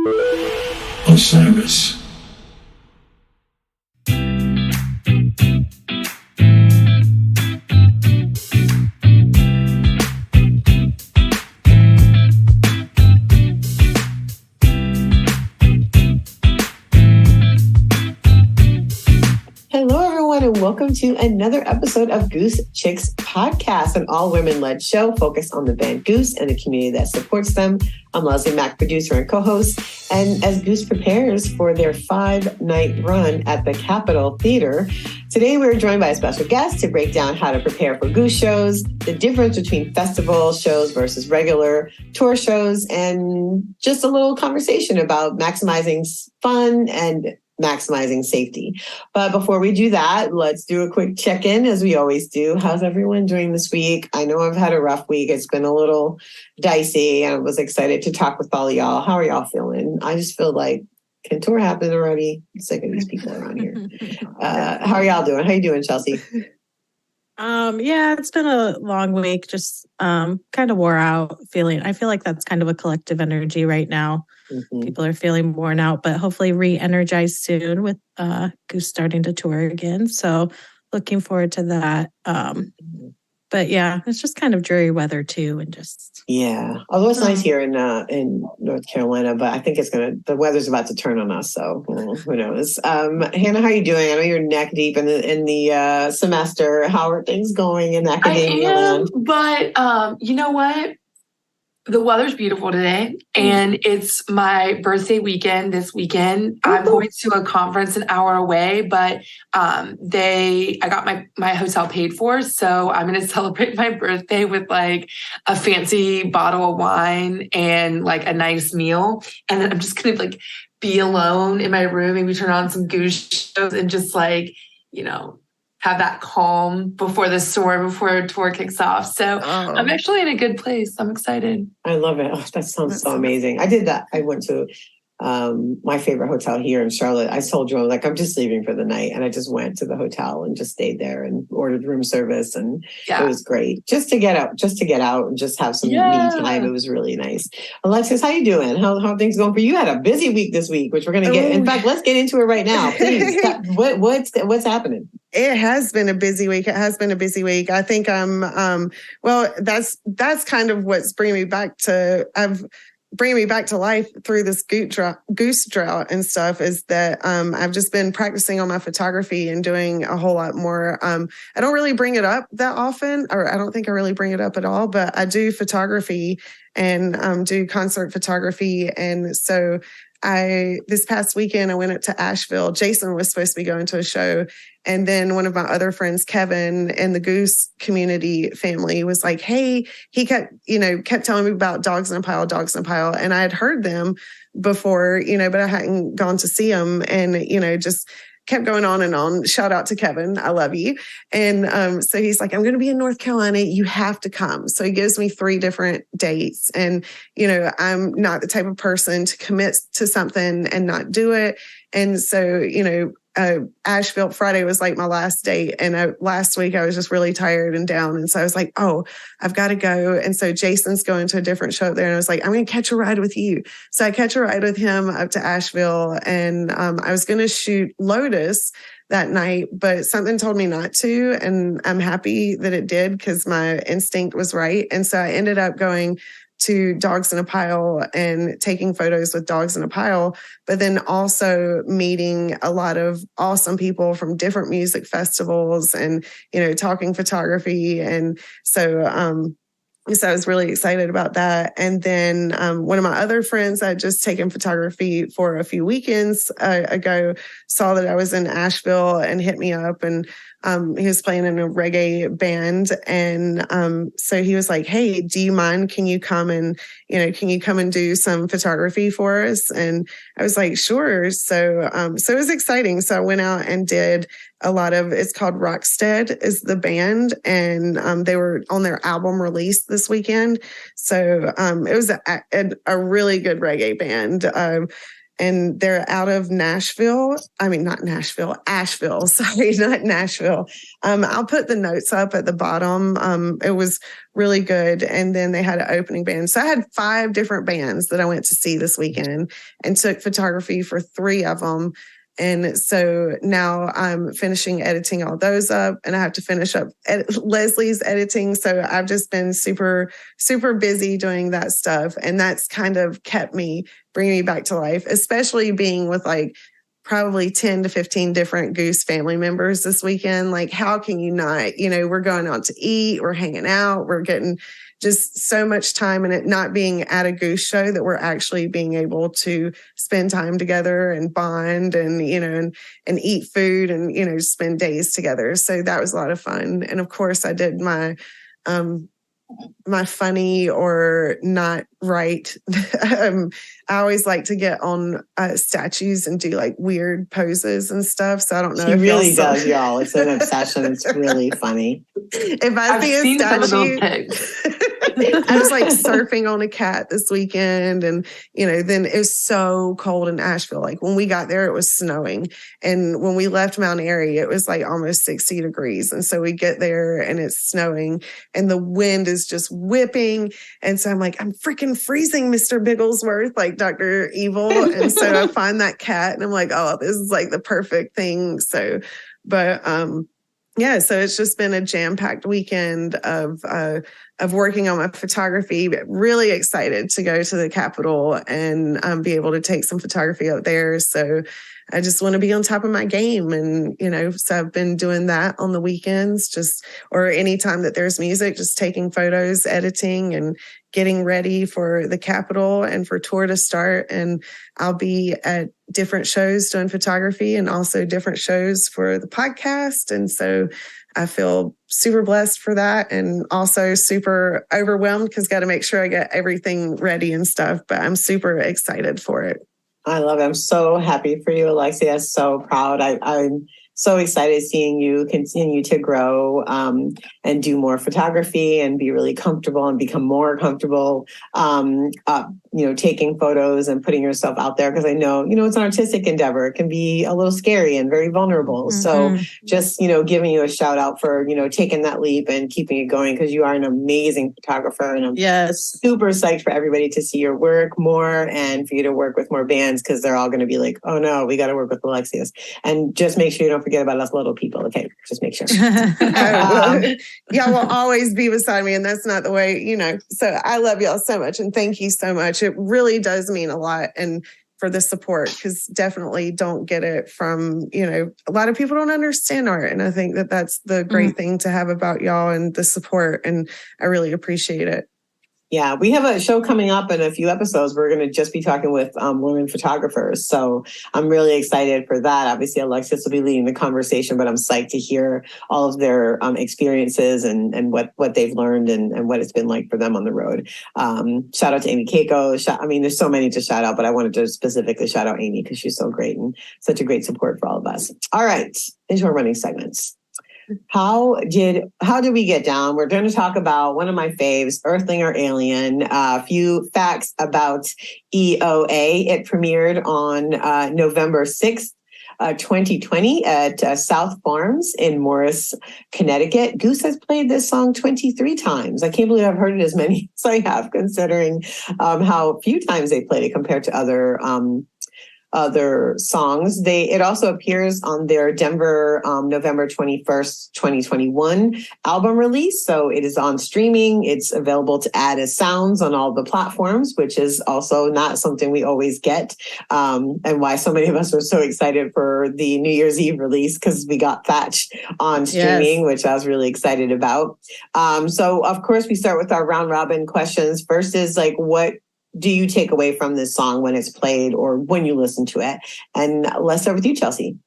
Osiris. Hello, everyone, and welcome to another episode of Goose Chicks Podcast, an all-women-led show focused on the band Goose and the community that supports them. I'm Leslie Mack, producer and co-host, and as Goose prepares for their 5-night run at the Capitol Theater, today we're joined by a special guest to break down how to prepare for Goose shows, the difference between festival shows versus regular tour shows, and just a little conversation about maximizing fun and maximizing safety. But before we do that, let's do a quick check-in as we always do. How's everyone doing this week? I know I've had a rough week. It's been a little dicey, and I was excited to talk with all of y'all. How are y'all feeling? I just feel like, can tour happen already? I'm sick of these people around here. How are y'all doing? How you doing, Chelsea? Yeah, it's been a long week. Just kind of wore out feeling. I feel like that's kind of a collective energy right now. Mm-hmm. People are feeling worn out, but hopefully re-energized soon with Goose starting to tour again. So looking forward to that. But yeah, it's just kind of dreary weather too, and just Although it's nice here in North Carolina, but I think the weather's about to turn on us. So who knows? Hannah, how are you doing? I know you're neck deep in the semester. How are things going in academia land? But you know what? The weather's beautiful today, and it's my birthday weekend this weekend. I'm going to a conference an hour away, but I got my hotel paid for, so I'm going to celebrate my birthday with like a fancy bottle of wine and like a nice meal, and then I'm just going to like be alone in my room, maybe turn on some Goose shows and just like, have that calm before the storm, before a tour kicks off. So I'm actually in a good place. I'm excited. I love it. Oh, that sounds so amazing. I did that. I went to my favorite hotel here in Charlotte. I told you, I was like, I'm just leaving for the night. And I just went to the hotel and just stayed there and ordered room service. And it was great just to get out and just have some me time. It was really nice. Alexis, how you doing? How are things going for you? You had a busy week this week, which we're going to get. In fact, let's get into it right now. Please. What's happening? It has been a busy week. I think that's kind of what's bringing me back to life through this goose drought and stuff, is that I've just been practicing on my photography and doing a whole lot more. I don't really bring it up that often, or I don't think I really bring it up at all, but I do photography and do concert photography. And so this past weekend, I went up to Asheville. Jason was supposed to be going to a show. And then one of my other friends, Kevin, in the Goose community family was like, hey, he kept telling me about Dogs in a Pile. And I had heard them before, but I hadn't gone to see them, and, just kept going on and on. Shout out to Kevin. I love you. And so he's like, I'm going to be in North Carolina. You have to come. So he gives me 3 different dates. And, I'm not the type of person to commit to something and not do it. And so, Asheville Friday was like my last date. And last week I was just really tired and down. And so I was like, oh, I've got to go. And so Jason's going to a different show up there. And I was like, I'm going to catch a ride with you. So I catch a ride with him up to Asheville. And I was going to shoot Lotus that night, but something told me not to. And I'm happy that it did, because my instinct was right. And so I ended up going to Dogs in a Pile and taking photos with Dogs in a Pile, but then also meeting a lot of awesome people from different music festivals and, talking photography. And so I was really excited about that. And then one of my other friends I had just taken photography for a few weekends ago saw that I was in Asheville and hit me up, and he was playing in a reggae band. And so he was like, hey, do you mind? Can you come and do some photography for us? And I was like, sure. So it was exciting. So I went out and did a lot of, it's called Rockstead is the band. And they were on their album release this weekend. So it was a really good reggae band. and they're out of Asheville. Sorry, not Nashville. I'll put the notes up at the bottom. It was really good. And then they had an opening band. So I had 5 different bands that I went to see this weekend and took photography for 3 of them. And so now I'm finishing editing all those up, and I have to finish up Leslie's editing. So I've just been super, super busy doing that stuff. And that's kind of bringing me back to life, especially being with like probably 10 to 15 different Goose family members this weekend. Like, how can you not, we're going out to eat, we're hanging out, we're getting just so much time, and it not being at a Goose show that we're actually being able to spend time together and bond and, and eat food and, spend days together. So that was a lot of fun. And of course I did my funny or not right. I always like to get on statues and do like weird poses and stuff. So I don't know. She really does, y'all. It's an obsession. It's really funny. If I see a statue, I was like surfing on a cat this weekend, and then it was so cold in Asheville. Like when we got there, it was snowing, and when we left Mount Airy, it was like almost 60 degrees. And so we get there and it's snowing, and the wind is just whipping, and so I'm like, I'm freaking freezing, Mr. Bigglesworth, like Dr. Evil. And so I find that cat, and I'm like, oh, this is like the perfect thing. So, but yeah, so it's just been a jam-packed weekend of working on my photography. But really excited to go to the Capitol and be able to take some photography up there. So I just want to be on top of my game. And, so I've been doing that on the weekends, or anytime that there's music, just taking photos, editing, and getting ready for the Capitol and for tour to start. And I'll be at different shows doing photography and also different shows for the podcast. And so I feel super blessed for that, and also super overwhelmed because got to make sure I get everything ready and stuff. But I'm super excited for it. I love it. I'm so happy for you, Alexia. So proud. I'm so excited seeing you continue to grow and do more photography and be really comfortable and become more comfortable, taking photos and putting yourself out there. Because I know, it's an artistic endeavor. It can be a little scary and very vulnerable. Mm-hmm. So just, giving you a shout out for, taking that leap and keeping it going, because you are an amazing photographer. And I'm super psyched for everybody to see your work more and for you to work with more bands, because they're all going to be like, oh no, we got to work with Alexia's. And just make sure you don't forget about us little people. Okay, just make sure. Y'all will always be beside me, and that's not the way, So I love y'all so much, and thank you so much. It really does mean a lot, and for the support, because definitely don't get it from, a lot of people don't understand art, and I think that that's the great thing to have about y'all and the support, and I really appreciate it. Yeah, we have a show coming up in a few episodes. We're going to just be talking with women photographers. So I'm really excited for that. Obviously, Alexis will be leading the conversation, but I'm psyched to hear all of their experiences and what they've learned and what it's been like for them on the road. Shout out to Amy Keiko. There's so many to shout out, but I wanted to specifically shout out Amy because she's so great and such a great support for all of us. All right, into our running segments. How did we get down? We're going to talk about one of my faves, Earthling or Alien. A few facts about EOA. It premiered on November 6th, 2020 at South Farms in Morris, Connecticut. Goose has played this song 23 times. I can't believe I've heard it as many as I have, considering how few times they played it compared to other songs. It also appears on their Denver November 21st, 2021 album release. So it is on streaming. It's available to add as sounds on all the platforms, which is also not something we always get. And why so many of us were so excited for the New Year's Eve release, because we got Thatch on streaming, which I was really excited about. So of course we start with our round robin questions. First is like, what do you take away from this song when it's played or when you listen to it? And let's start with you, Chelsea.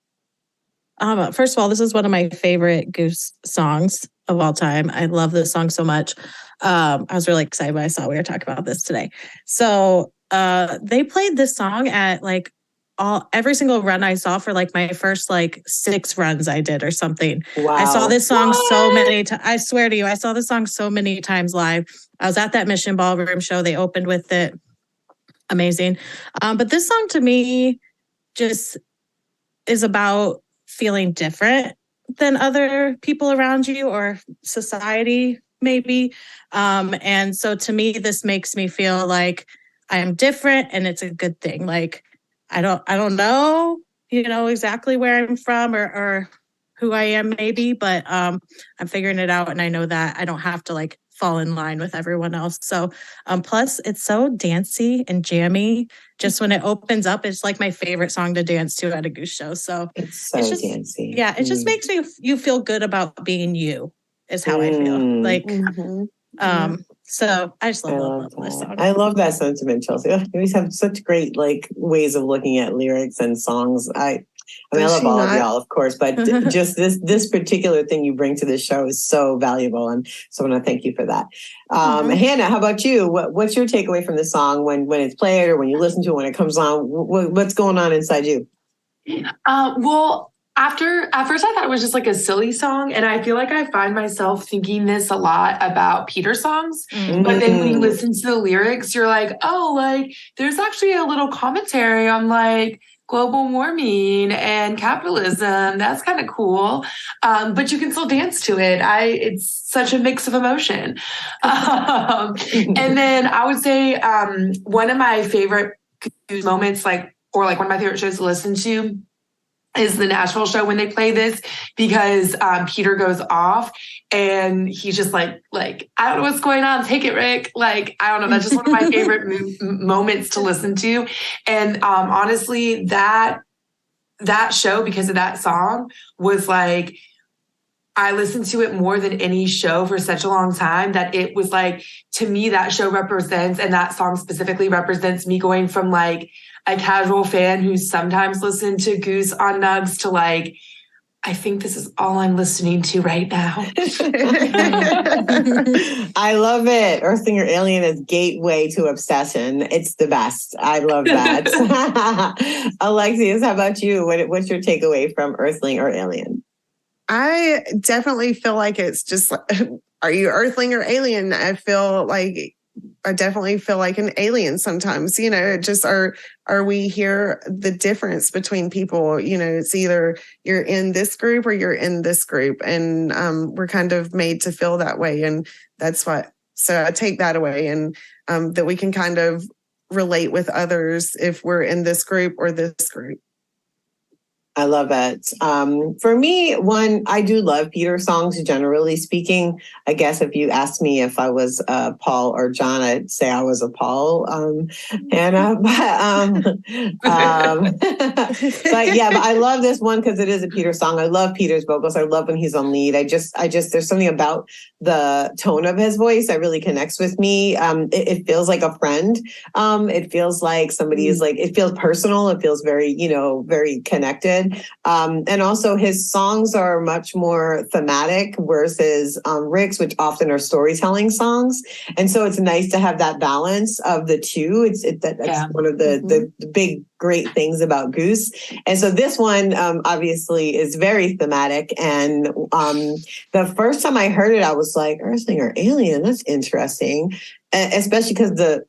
First of all, this is one of my favorite Goose songs of all time. I love this song so much. I was really excited when I saw we were talking about this today. So they played this song at like every single run I saw for like my first like 6 runs I did or something. Wow. I saw this song so many times. I swear to you, I saw this song so many times live. I was at that Mission Ballroom show. They opened with it. amazing. But this song to me just is about feeling different than other people around you or society, maybe. And so to me, this makes me feel like I am different and it's a good thing. Like, I don't know, exactly where I'm from or who I am maybe, but I'm figuring it out. And I know that I don't have to like fall in line with everyone else. So plus it's so dancey and jammy. Just when it opens up, it's like my favorite song to dance to at a Goose show. So it's so just dancey. Yeah, it just makes you feel good about being you is how I feel. Like so I just love this song. I love that sentiment, Chelsea. You always have such great like ways of looking at lyrics and songs. I love all of y'all, of course, but just this particular thing you bring to this show is so valuable. And so I want to thank you for that. Hannah, how about you? What's your takeaway from this song when it's played or when you listen to it, when it comes on? What's going on inside you? Well, at first I thought it was just like a silly song. And I feel like I find myself thinking this a lot about Peter songs. But then when you listen to the lyrics, you're like, oh, like there's actually a little commentary on like global warming and capitalism. That's kind of cool. But you can still dance to it. It's such a mix of emotion. And then I would say one of my favorite moments, one of my favorite shows to listen to is the Nashville show when they play this, because Peter goes off and he's just like, I don't know what's going on. Take it, Rick. Like, I don't know. That's just one of my favorite moments to listen to. And honestly, that show, because of that song, was like, I listened to it more than any show for such a long time that it was like, to me, that show represents, and that song specifically represents me going from like a casual fan who sometimes listened to Goose on Nugs to like, I think this is all I'm listening to right now. I love it. Earthling or Alien is gateway to obsession. It's the best. I love that. Alexius, how about you? What's your takeaway from Earthling or Alien? I definitely feel like it's just, are you Earthling or Alien? I definitely feel like an alien sometimes, just are we here, the difference between people, it's either you're in this group or you're in this group. And we're kind of made to feel that way. And so I take that away, and that we can kind of relate with others if we're in this group or this group. I love it. For me, I do love Peter songs, generally speaking. I guess if you asked me if I was Paul or John, I'd say I was a Paul, Hannah. But yeah, but I love this one because it is a Peter song. I love Peter's vocals. I love when he's on lead. I just, there's something about the tone of his voice that really connects with me. It feels like a friend. It feels like somebody is like, it feels personal. It feels very, very connected. And also his songs are much more thematic versus Rick's, which often are storytelling songs. And so it's nice to have that balance of the two. That's one of the big, great things about Goose. And so this one obviously is very thematic. And the first time I heard it, I was like, Earthling or Alien, that's interesting. Especially because the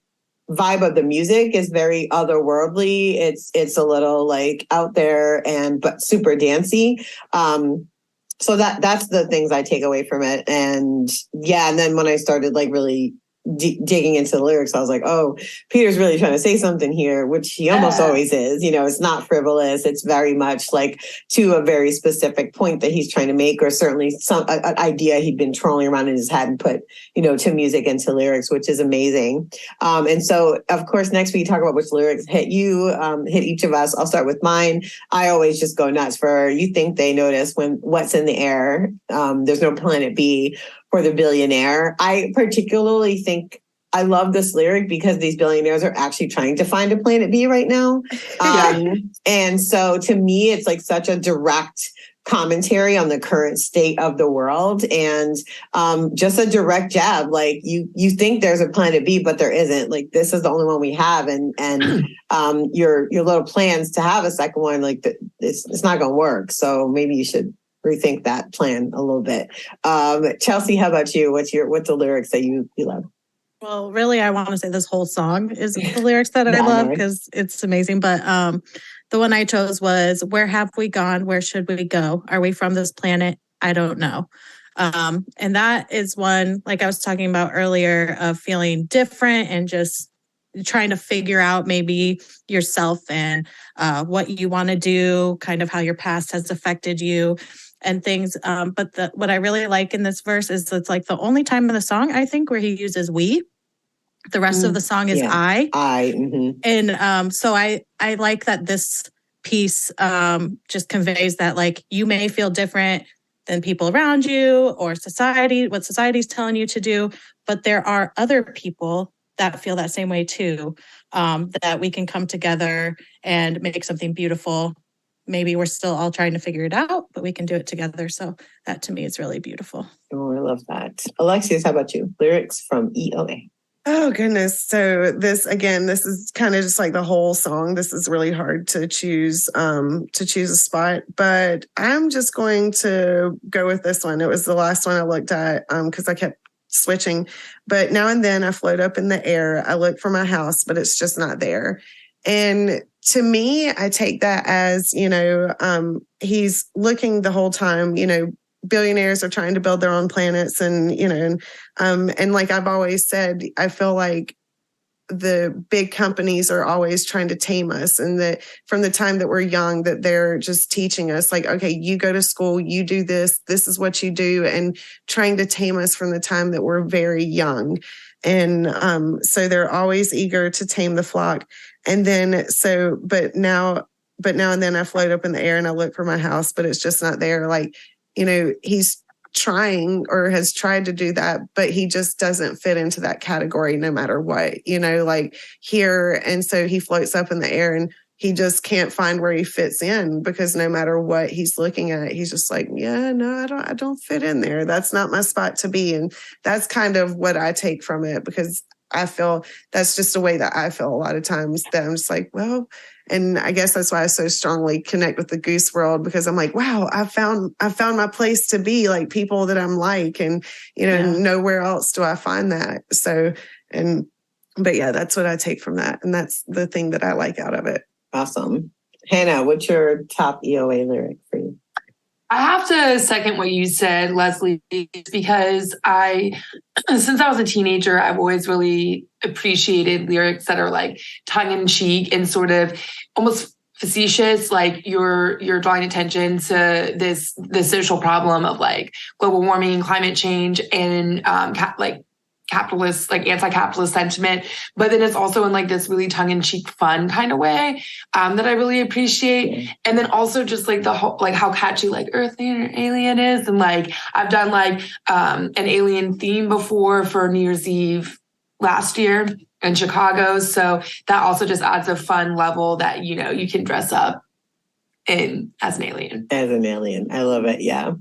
vibe of the music is very otherworldly. It's a little like out there but super dancey. So that's the things I take away from it. And and then when I started like really digging into the lyrics, I was like, oh, Peter's really trying to say something here, which he almost always is. It's not frivolous. It's very much like to a very specific point that he's trying to make, or certainly an idea he'd been trolling around in his head and put, to music and to lyrics, which is amazing. And so, of course, next we talk about which lyrics hit you, hit each of us. I'll start with mine. I always just go nuts for "You Think They Notice When What's in the Air. There's no planet B for the billionaire." I particularly think I love this lyric because these billionaires are actually trying to find a planet B right now. And so to me, it's like such a direct commentary on the current state of the world, and just a direct jab. Like you think there's a planet B, but there isn't. Like, this is the only one we have. And your little plans to have a second one, like it's not going to work. So maybe you should rethink that plan a little bit. Chelsea, how about you? What's the lyrics that you love? Well, really, I want to say this whole song is the lyrics that I love because it's amazing. But the one I chose was, "Where have we gone? Where should we go? Are we from this planet? I don't know." And that is one, like I was talking about earlier, of feeling different and just trying to figure out maybe yourself and what you want to do, kind of how your past has affected you and things. But what I really like in this verse is it's like the only time in the song, I think, where he uses we. The rest of the song is I. Mm-hmm. And so I like that this piece just conveys that, like, you may feel different than people around you or society, what society's telling you to do, but there are other people that feel that same way too, that we can come together and make something beautiful. Maybe we're still all trying to figure it out, but we can do it together. So that to me is really beautiful. Oh, I love that. Alexius, how about you? Lyrics from EOA. Oh, goodness. So this is kind of just like the whole song. This is really hard to choose a spot, but I'm just going to go with this one. It was the last one I looked at because I kept switching. But now and then I float up in the air. I look for my house, but it's just not there. And to me, I take that as, he's looking the whole time, billionaires are trying to build their own planets and like I've always said, I feel like the big companies are always trying to tame us, and that from the time that we're young, that they're just teaching us like, okay, you go to school, you do this is what you do, and trying to tame us from the time that we're very young. And so they're always eager to tame the flock. And then but now and then I float up in the air and I look for my house, but it's just not there. Like, he's trying or has tried to do that, but he just doesn't fit into that category no matter what, like here. And so he floats up in the air and he just can't find where he fits in, because no matter what he's looking at, he's just like, yeah, no, I don't fit in there. That's not my spot to be. And that's kind of what I take from it, because I feel that's just the way that I feel a lot of times, that I'm just like, well, and I guess that's why I so strongly connect with the Goose world, because I'm like, wow, I found my place to be, like people that I'm like, and, nowhere else do I find that. So, but yeah, that's what I take from that. And that's the thing that I like out of it. Awesome. Hannah, what's your top EOA lyric for you? I have to second what you said, Leslie, because since I was a teenager, I've always really appreciated lyrics that are like tongue in cheek and sort of almost facetious, like you're drawing attention to this social problem of like global warming, climate change, and capitalist, like anti-capitalist sentiment, but then it's also in like this really tongue-in-cheek fun kind of way that I really appreciate. And then also just like the whole, like how catchy like Earthling or Alien is. And like I've done like an Alien theme before for New Year's Eve last year in Chicago. So that also just adds a fun level that, you can dress up in as an alien. As an alien. I love it. Yeah.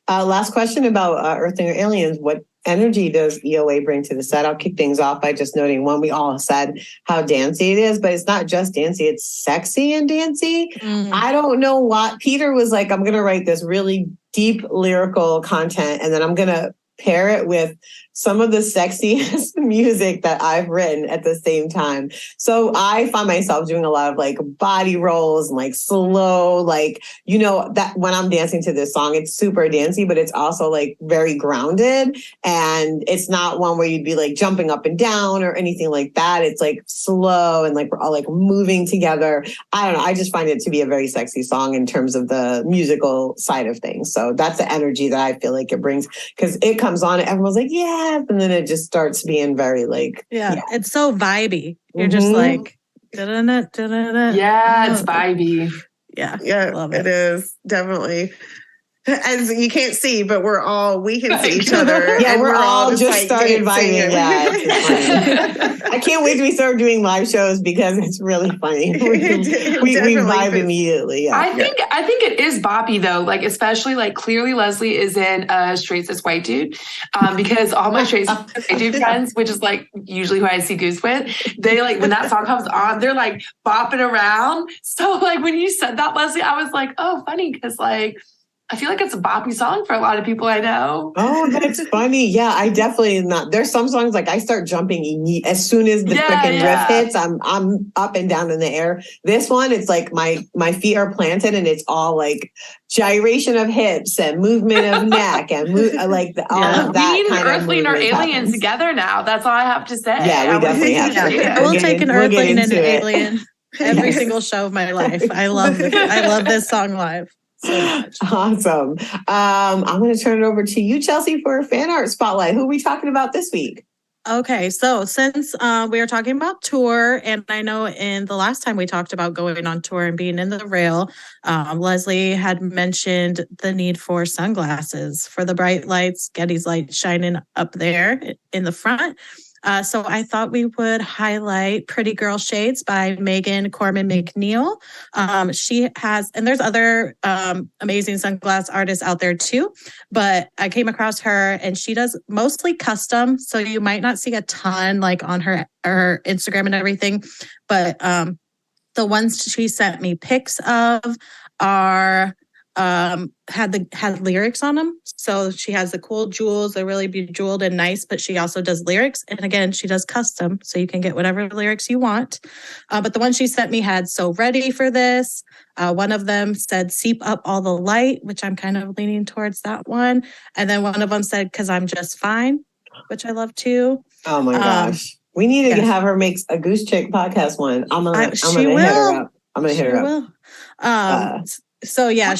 Last question about Earthling or Aliens. What energy does EOA bring to the set? I'll kick things off by just noting one, we all said how dancey it is, but it's not just dancey, it's sexy and dancey. Mm-hmm. I don't know what Peter was like, I'm going to write this really deep lyrical content and then I'm going to pair it with some of the sexiest music that I've written at the same time. So I find myself doing a lot of like body rolls and like slow, like, that when I'm dancing to this song, it's super dancey, but it's also like very grounded. And it's not one where you'd be like jumping up and down or anything like that. It's like slow and like we're all like moving together. I don't know. I just find it to be a very sexy song in terms of the musical side of things. So that's the energy that I feel like it brings, because it comes on and everyone's like, yeah. And then it just starts being very like, it's so vibey. You're just like, da-da-da, da-da-da. Yeah, it's vibey. Yeah, it is definitely. As you can't see, but we can see each other. Yeah, we're all just like started vibing. Yeah, it's funny. I can't wait till we start doing live shows because it's really funny. We vibe immediately. Yeah. I think it is boppy though. Like especially like clearly Leslie is in a straight cis white dude, because all my straight cis white dude friends, which is like usually who I see Goose with, they like when that song comes on, they're like bopping around. So like when you said that, Leslie, I was like, oh, funny, because like. I feel like it's a boppy song for a lot of people I know. Oh, that's funny. Yeah, I definitely not. There's some songs like I start jumping as soon as the freaking riff hits. I'm up and down in the air. This one, it's like my feet are planted and it's all like gyration of hips and movement of neck and all of that. We need an kind Earthling of or Alien happens. together now. That's all I have to say. Yeah, we definitely have to. We'll take an Earthling and an Alien every Yes. single show of my life. I love this song live so much. Awesome. I'm going to turn it over to you, Chelsea, for a fan art spotlight. Who are we talking about this week? Okay, so since we are talking about tour, and I know in the last time we talked about going on tour and being in the rail, Leslie had mentioned the need for sunglasses for the bright lights, Getty's light shining up there in the front. So I thought we would highlight Pretty Girl Shades by Meghan Corman McNeill. She has, and there's other amazing sunglass artists out there too, but I came across her and she does mostly custom. So you might not see a ton like on her Instagram and everything, but the ones she sent me pics of are had lyrics on them. So she has the cool jewels. They're really bejeweled and nice, but she also does lyrics. And again, she does custom, so you can get whatever lyrics you want. But the one she sent me had "So Ready for This." One of them said "Seep Up All the Light," which I'm kind of leaning towards that one. And then one of them said "'Cause I'm Just Fine," which I love too. Oh my gosh. We need to have her make a Goose Chick podcast one. I'm gonna hit her up. I'm gonna hit her up. So yeah,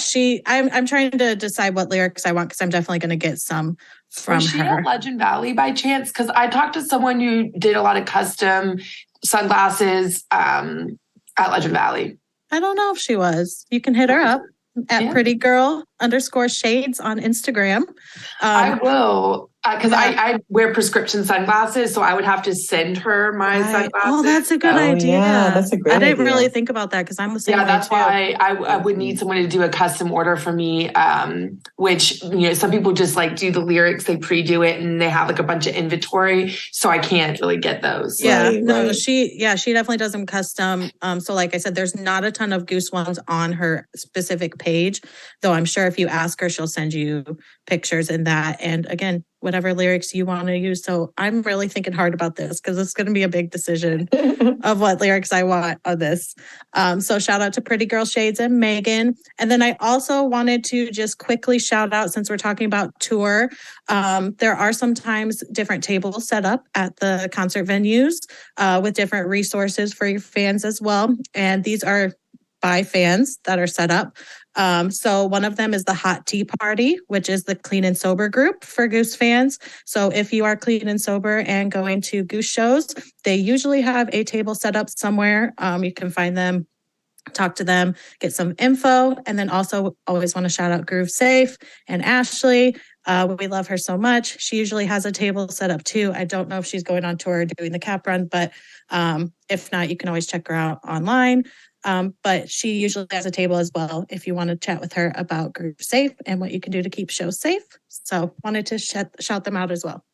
I'm trying to decide what lyrics I want because I'm definitely going to get some from Was she her. at Legend Valley by chance? Because I talked to someone who did a lot of custom sunglasses at Legend Valley. I don't know if she was. You can hit her up at @prettygirl_shades on Instagram. I will. Because I wear prescription sunglasses, so I would have to send her my sunglasses. Oh, that's a good idea. Yeah, that's a great idea. I didn't idea. really think about that because I'm the same way that's too. why I would need someone to do a custom order for me, which, some people just like do the lyrics, they pre-do it, and they have like a bunch of inventory, so I can't really get those. Yeah, she definitely does them custom. So like I said, there's not a ton of Goose ones on her specific page, though I'm sure if you ask her, she'll send you pictures in that. And again, whatever lyrics you want to use. So I'm really thinking hard about this because it's going to be a big decision of what lyrics I want on this. So shout out to Pretty Girl Shades and Meghan. And then I also wanted to just quickly shout out, since we're talking about tour, there are sometimes different tables set up at the concert venues with different resources for your fans as well. And these are by fans that are set up. So one of them is the Hot Tea Party, which is the clean and sober group for Goose fans. So if you are clean and sober and going to Goose shows, they usually have a table set up somewhere. You can find them, talk to them, get some info. And then also always want to shout out Groove Safe and Ashley. We love her so much. She usually has a table set up too. I don't know if she's going on tour doing the cap run, but if not, you can always check her out online. But she usually has a table as well if you want to chat with her about Groove Safe and what you can do to keep shows safe. So wanted to shout them out as well.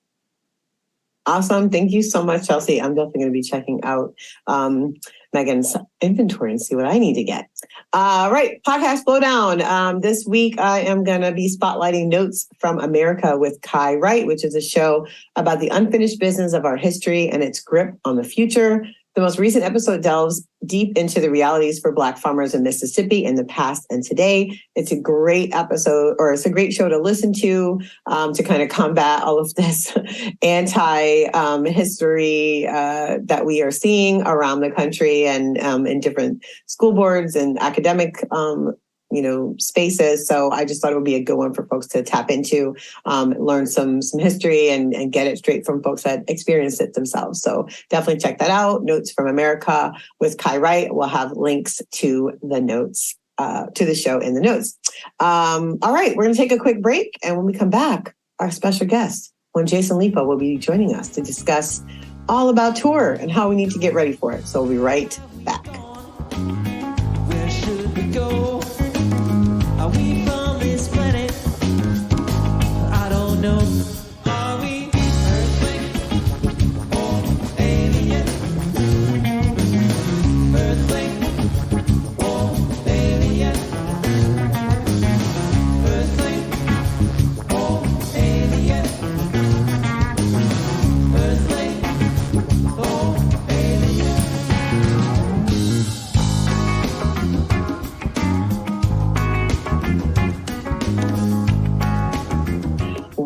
Awesome. Thank you so much, Chelsea. I'm definitely going to be checking out Meghan's inventory and see what I need to get. Right. Podcast Blowdown. This week, I am going to be spotlighting Notes from America with Kai Wright, which is a show about the unfinished business of our history and its grip on the future. The most recent episode delves deep into the realities for Black farmers in Mississippi in the past and today. It's a great episode, or it's a great show to listen to kind of combat all of this anti-history that we are seeing around the country and in different school boards and academic spaces. So I just thought it would be a good one for folks to tap into, learn some history and get it straight from folks that experienced it themselves. So definitely check that out. Notes from America with Kai Wright. We'll have links to the notes, to the show in the notes. All right, we're going to take a quick break. And when we come back, our special guest, Jason Lipot, will be joining us to discuss all about tour and how we need to get ready for it. So we'll be right back. Where should we go? Are we from this planet? I don't know. Are we Earthling or alien? Earthling or alien? Earthling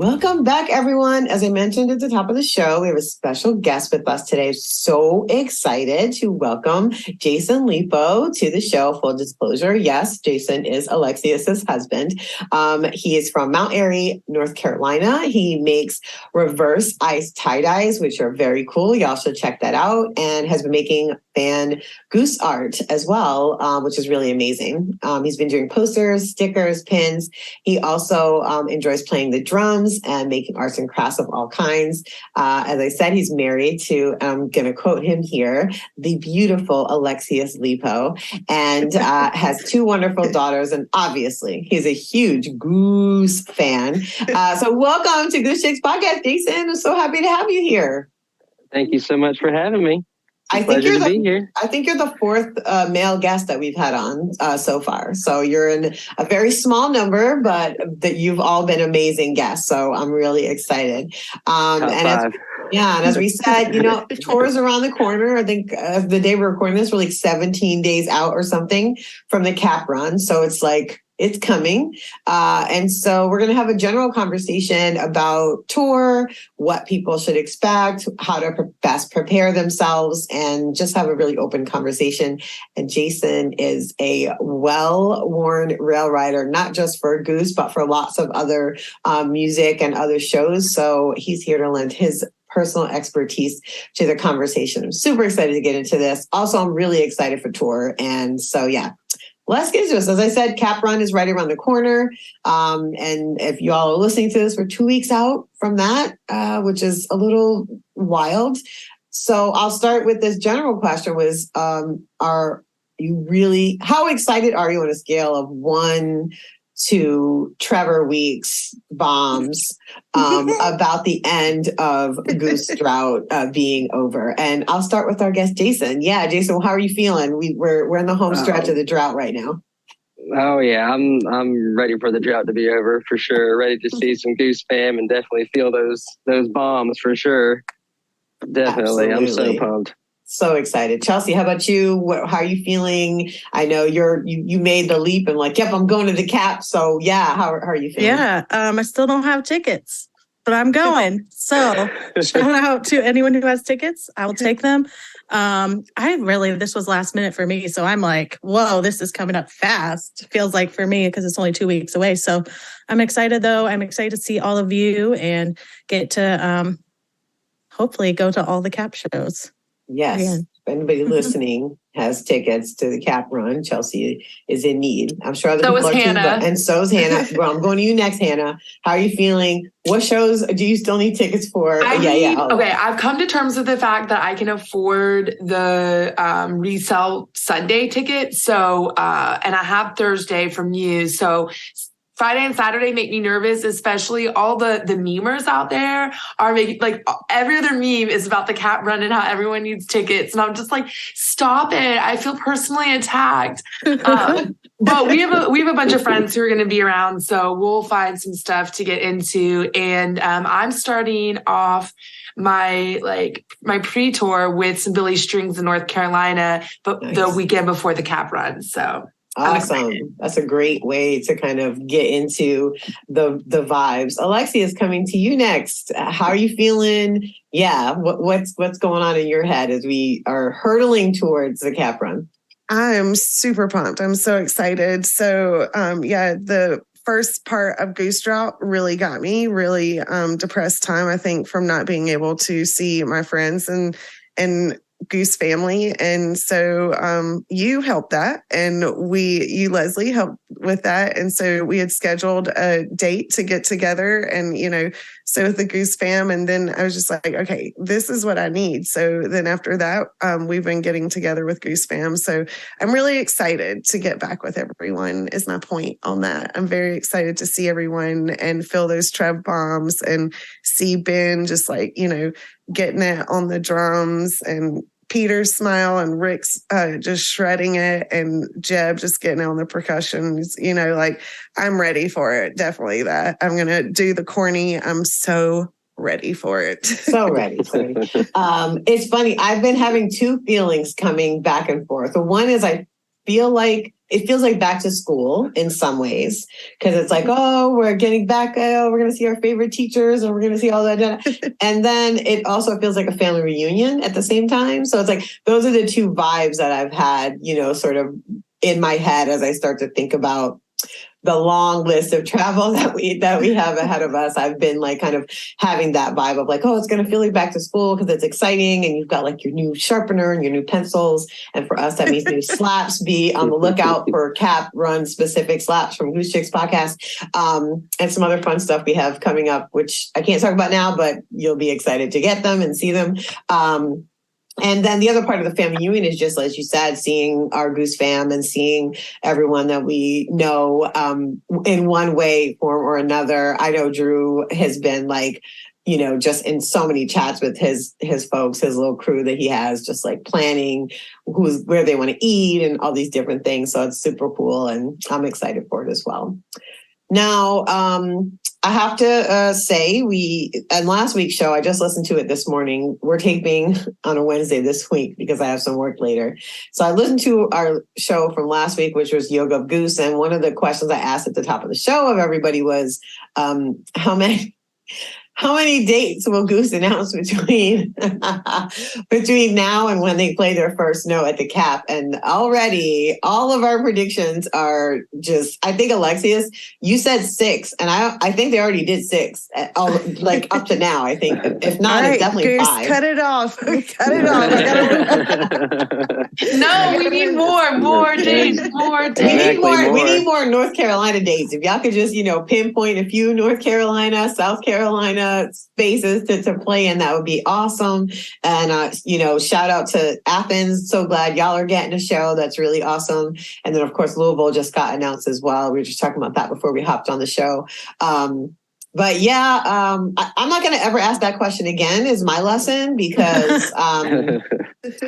Welcome back, everyone. As I mentioned at the top of the show, we have a special guest with us today. So excited to welcome Jason Lipot to the show. Full disclosure, yes, Jason is Alexia's husband. He is from Mount Airy, North Carolina. He makes reverse ice tie-dyes, which are very cool. Y'all should check that out. And has been making fan Goose art as well, which is really amazing. He's been doing posters, stickers, pins. He also enjoys playing the drums and making arts and crafts of all kinds. As I said, he's married to, I'm going to quote him here, the beautiful Alexius Lipot, and has 2 wonderful daughters. And obviously, he's a huge Goose fan. So welcome to Goose Chicks Podcast, Jason. I'm so happy to have you here. Thank you so much for having me. I think you're the 4th male guest that we've had on so far. So you're in a very small number, but that you've all been amazing guests. So I'm really excited. And as we said, tour is around the corner. I think the day we're recording this, we're like 17 days out or something from the Cap Run. So it's like, it's coming. And so we're going to have a general conversation about tour, what people should expect, how to best prepare themselves, and just have a really open conversation. And Jason is a well-worn rail rider, not just for Goose, but for lots of other music and other shows. So he's here to lend his personal expertise to the conversation. I'm super excited to get into this. Also, I'm really excited for tour. And so, yeah. Let's get to this. As I said, Cap Run is right around the corner. And if you all are listening to this, we're 2 weeks out from that, which is a little wild. So I'll start with this general question was, how excited are you on a scale of 1 to Trevor Weeks bombs about the end of Goose Drought being over? And I'll start with our guest, Jason. Yeah, Jason, how are you feeling? We're in the home stretch of the drought right now. Oh yeah, I'm ready for the drought to be over for sure. Ready to see some Goose fam and definitely feel those bombs for sure. Definitely, absolutely. I'm so pumped. So excited. Chelsea, how about you? How are you feeling? I know you made the leap and like, yep, I'm going to the Cap. So yeah, how are you feeling? Yeah, I still don't have tickets, but I'm going. So shout out to anyone who has tickets. I will take them. This was last minute for me. So I'm like, whoa, this is coming up fast. Feels like for me because it's only 2 weeks away. So I'm excited though. I'm excited to see all of you and get to hopefully go to all the Cap shows. Yes. Yeah. If anybody listening has tickets to the Cap Run, Chelsea is in need. I'm sure other so people is are Hannah. too, and so is Hannah. Well, I'm going to you next, Hannah. How are you feeling? What shows do you still need tickets for? Okay, I've come to terms with the fact that I can afford the resale Sunday ticket. So, and I have Thursday from Muse. So Friday and Saturday make me nervous, especially all the memers out there are making like every other meme is about the Cap Run and how everyone needs tickets. And I'm just like, stop it. I feel personally attacked. But we have a bunch of friends who are going to be around. So we'll find some stuff to get into. And I'm starting off my pre-tour with some Billy Strings in North Carolina, but nice. The weekend before the Cap Run. So awesome. That's a great way to kind of get into the vibes. Alexia is coming to you next. How are you feeling? Yeah. What's going on in your head as we are hurtling towards the Cap Run? I'm super pumped. I'm so excited. So, the first part of Goose Drought really got me, really depressed time, I think, from not being able to see my friends and Goose family. And so you helped that. And you, Leslie, helped with that. And so we had scheduled a date to get together and, so with the Goose fam. And then I was just like, okay, this is what I need. So then after that, we've been getting together with Goose fam. So I'm really excited to get back with everyone is my point on that. I'm very excited to see everyone and feel those Trev bombs and see Ben just like, getting it on the drums and Peter's smile and Rick's just shredding it and Jeb just getting on the percussions, I'm ready for it. Definitely that. I'm going to do the corny. I'm so ready for it. So ready. It's funny. I've been having 2 feelings coming back and forth. The one is I feel like it feels like back to school in some ways, because it's like, oh, we're getting back, we're going to see our favorite teachers and we're going to see all that. And then it also feels like a family reunion at the same time. So it's like, those are the two vibes that I've had, sort of in my head as I start to think about the long list of travel that we have ahead of us. I've been like kind of having that vibe of like, oh, it's going to feel like back to school because it's exciting. And you've got like your new sharpener and your new pencils. And for us, that means new slaps. Be on the lookout for Cap Run specific slaps from Goose Chicks podcast. And some other fun stuff we have coming up, which I can't talk about now, but you'll be excited to get them and see them. And then the other part of the family union is just, as you said, seeing our Goose fam and seeing everyone that we know in one way, form, or another. I know Drew has been like, just in so many chats with his folks, his little crew that he has, just like planning where they want to eat and all these different things. So it's super cool, and I'm excited for it as well. Now, I have to say, on last week's show, I just listened to it this morning. We're taping on a Wednesday this week because I have some work later. So I listened to our show from last week, which was Yoga of Goose. And one of the questions I asked at the top of the show of everybody was, how many dates will Goose announce between now and when they play their first note at the Cap? And already all of our predictions are just, I think Alexius, you said 6, and I think they already did 6, like up to now. I think if not, it's definitely Goose, 5. cut it off. Cut it off. No, we need more dates. We need more North Carolina dates. If y'all could just, pinpoint a few North Carolina, South Carolina spaces to play in, that would be awesome. And shout out to Athens. So glad y'all are getting a show. That's really awesome. And then of course Louisville just got announced as well. We were just talking about that before we hopped on the show. But yeah, I'm not going to ever ask that question again, is my lesson, because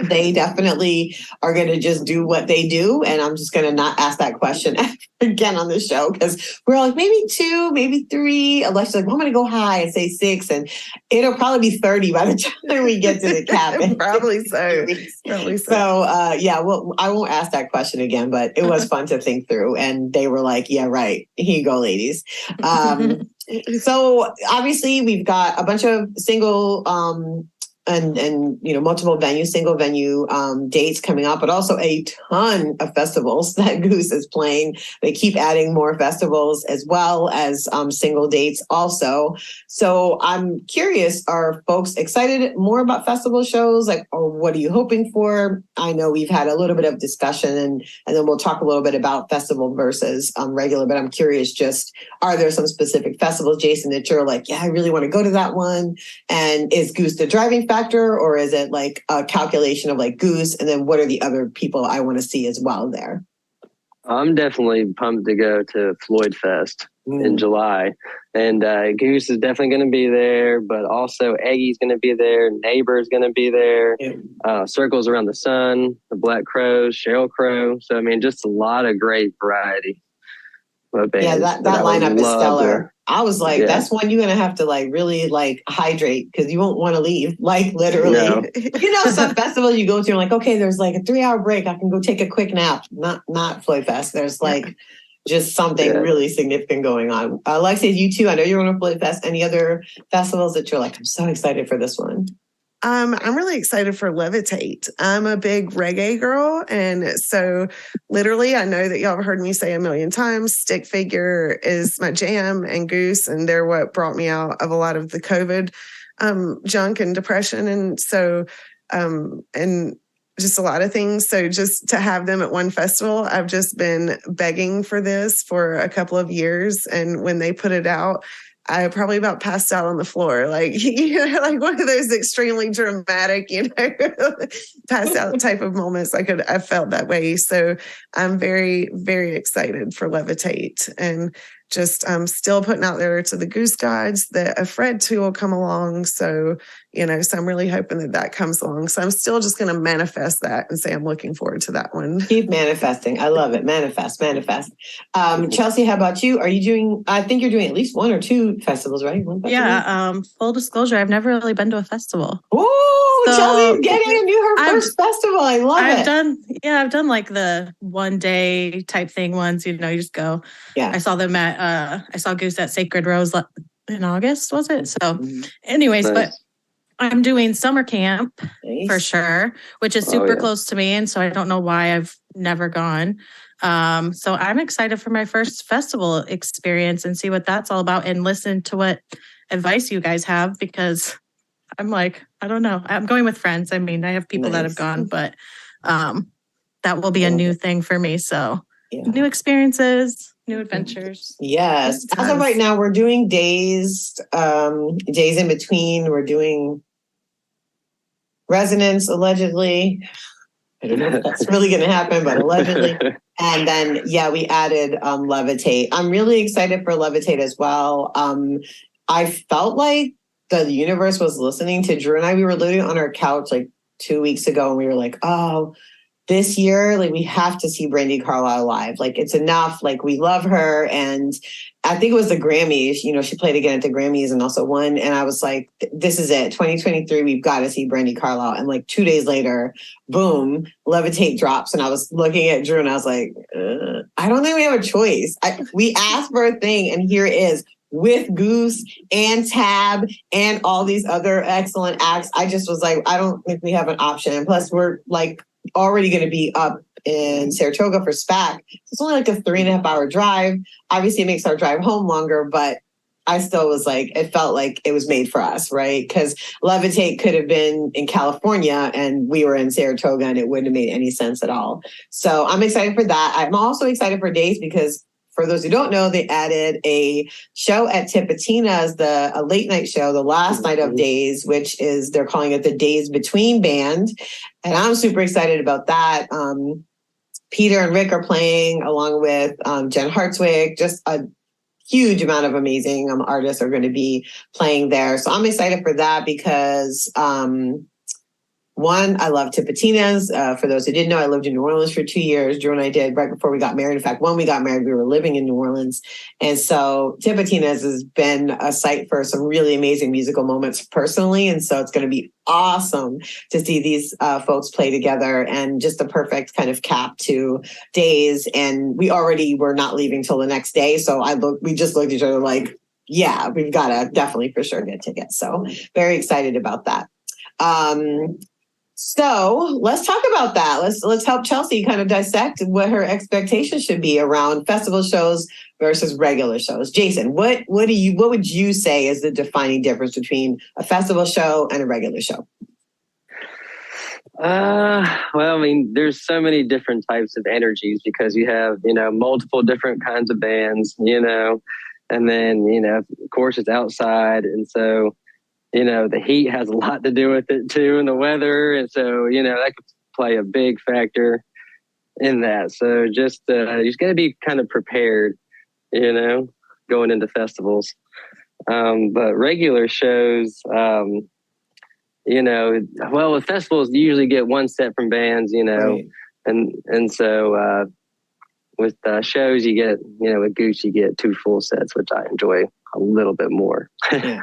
they definitely are going to just do what they do. And I'm just going to not ask that question again on the show, because we're like, maybe 2, maybe 3. Alexa's like, well, I'm going to go high and say 6. And it'll probably be 30 by the time we get to the Cap. Probably so. So, yeah, well, I won't ask that question again, but it was fun to think through. And they were like, yeah, right. Here you go, ladies. So obviously we've got a bunch of single and multiple venue, single venue dates coming up, but also a ton of festivals that Goose is playing. They keep adding more festivals as well as single dates also. So I'm curious, are folks excited more about festival shows? Or what are you hoping for? I know we've had a little bit of discussion, and then we'll talk a little bit about festival versus regular, but I'm curious, just are there some specific festivals, Jason, that you're like, yeah, I really want to go to that one? And is Goose the driving factor, or is it like a calculation of like Goose, and then what are the other people I want to see as well there? I'm definitely pumped to go to Floyd Fest in July, and Goose is definitely going to be there, but also Eggy's going to be there, Neighbor's going to be there, Circles Around the Sun, the Black Crows, Sheryl Crow. So I mean, just a lot of great variety. Yeah, that lineup is stellar. I was like, that's one you're going to have to like really like hydrate, because you won't want to leave. Like literally, no. Some festivals you go to and like, okay, there's like a 3-hour break. I can go take a quick nap. Not Floyd Fest. There's like just something really significant going on. Alexia, you too. I know you're on a Floyd Fest. Any other festivals that you're like, I'm so excited for this one? I'm really excited for Levitate. I'm a big reggae girl. And so literally, I know that y'all have heard me say a million times, Stick Figure is my jam, and Goose. And they're what brought me out of a lot of the COVID junk and depression. And so, and just a lot of things. So just to have them at one festival, I've just been begging for this for a couple of years. And when they put it out, I probably about passed out on the floor, like, like one of those extremely dramatic, pass out type of moments. I felt that way. So I'm very, very excited for Levitate. And just still putting out there to the Goose Guides that a Fred 2 will come along. So, so I'm really hoping that comes along. So I'm still just going to manifest that and say I'm looking forward to that one. Keep manifesting. I love it. Manifest. Chelsea, how about you? Are you doing, I think you're doing at least 1 or 2 festivals, right? Yeah. Full disclosure, I've never really been to a festival. Oh, So, Chelsea's getting into her first festival. I love it. I've done like the 1 day type thing once, you just go. Yeah. I saw them I saw Goose at Sacred Rose in August, was it? So anyways, Nice. but I'm doing summer camp Nice. for sure, which is super close to me. And so I don't know why I've never gone. So I'm excited for my first festival experience and see what that's all about and listen to what advice you guys have, because I'm like, I don't know. I'm going with friends. I mean, I have people that have gone, but that will be a new thing for me. So new experiences, new adventures. Yes. As of right now, we're doing days in between. We're doing Resonance, allegedly. I don't know if that's really going to happen, but allegedly. And then, we added Levitate. I'm really excited for Levitate as well. I felt like the universe was listening to Drew and I. We were literally on our couch like 2 weeks ago, and we were like, oh, this year, like, we have to see Brandi Carlile live. Like, it's enough. Like, we love her. And I think it was the Grammys. She played again at the Grammys and also won. And I was like, this is it. 2023, we've got to see Brandi Carlile. And like 2 days later, boom, Levitate drops. And I was looking at Drew and I was like, I don't think we have a choice. We asked for a thing, and here it is. With Goose and Tab and all these other excellent acts. I just was like, I don't think we have an option. Plus, we're like already going to be up in Saratoga for SPAC. It's only like a 3.5 hour drive. Obviously, it makes our drive home longer, but I still was like, it felt like it was made for us, right? Because Levitate could have been in California and we were in Saratoga, and it wouldn't have made any sense at all. So I'm excited for that. I'm also excited for Days because, for those who don't know, they added a show at Tipitina's, a late night show, the last night of Days, which is, they're calling it the Days Between Band. And I'm super excited about that. Peter and Rick are playing along with Jen Hartwig. Just a huge amount of amazing artists are going to be playing there. So I'm excited for that because one, I love Tipitina's. For those who didn't know, I lived in New Orleans for 2 years. Drew and I did right before we got married. In fact, when we got married, we were living in New Orleans. And so Tipitina's has been a site for some really amazing musical moments personally. And so it's going to be awesome to see these folks play together, and just the perfect kind of cap to Days. And we already were not leaving till the next day. So we just looked at each other like, yeah, we've got to definitely for sure get tickets. So very excited about that. So let's talk about that. Let's help Chelsea kind of dissect what her expectations should be around festival shows versus regular shows. Jason, what would you say is the defining difference between a festival show and a regular show? Well, I mean, there's so many different types of energies because you have, multiple different kinds of bands, and then, of course it's outside. And so, the heat has a lot to do with it too, and the weather. And so, that could play a big factor in that. So just, you just got to be kind of prepared, going into festivals. But regular shows, with festivals, you usually get one set from bands, right. And so, with shows, you get, with Goose, you get 2 full sets, which I enjoy a little bit more. Yeah.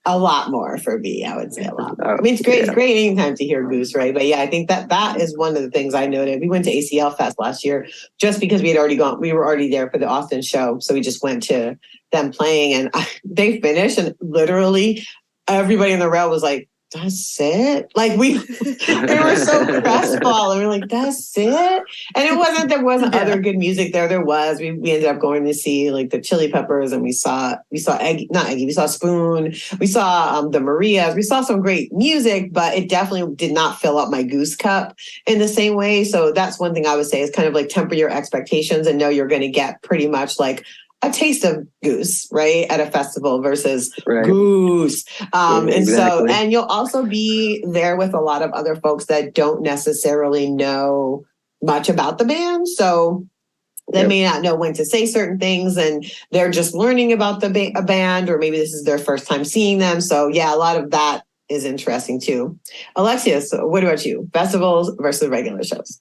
A lot more for me, I would say a lot more. I mean, it's great. Yeah. It's great anytime to hear Goose, right? But yeah, I think that is one of the things I noted. We went to ACL Fest last year just because we were already there for the Austin show. So we just went to them playing, and they finished, and literally everybody in the rail was like, that's it? Like they were so crestfallen. We were like, that's it? And there wasn't other good music there. There was. We ended up going to see like the Chili Peppers, and we saw Eggy, not Eggy, we saw Spoon, we saw the Marias, we saw some great music, but it definitely did not fill up my Goose cup in the same way. So that's one thing I would say is kind of like temper your expectations and know you're going to get pretty much like a taste of Goose, right, at a festival versus Goose. Exactly. And you'll also be there with a lot of other folks that don't necessarily know much about the band. So that may not know when to say certain things, and they're just learning about a band, or maybe this is their first time seeing them. So yeah, a lot of that is interesting too. Alexius, what about you? Festivals versus regular shows?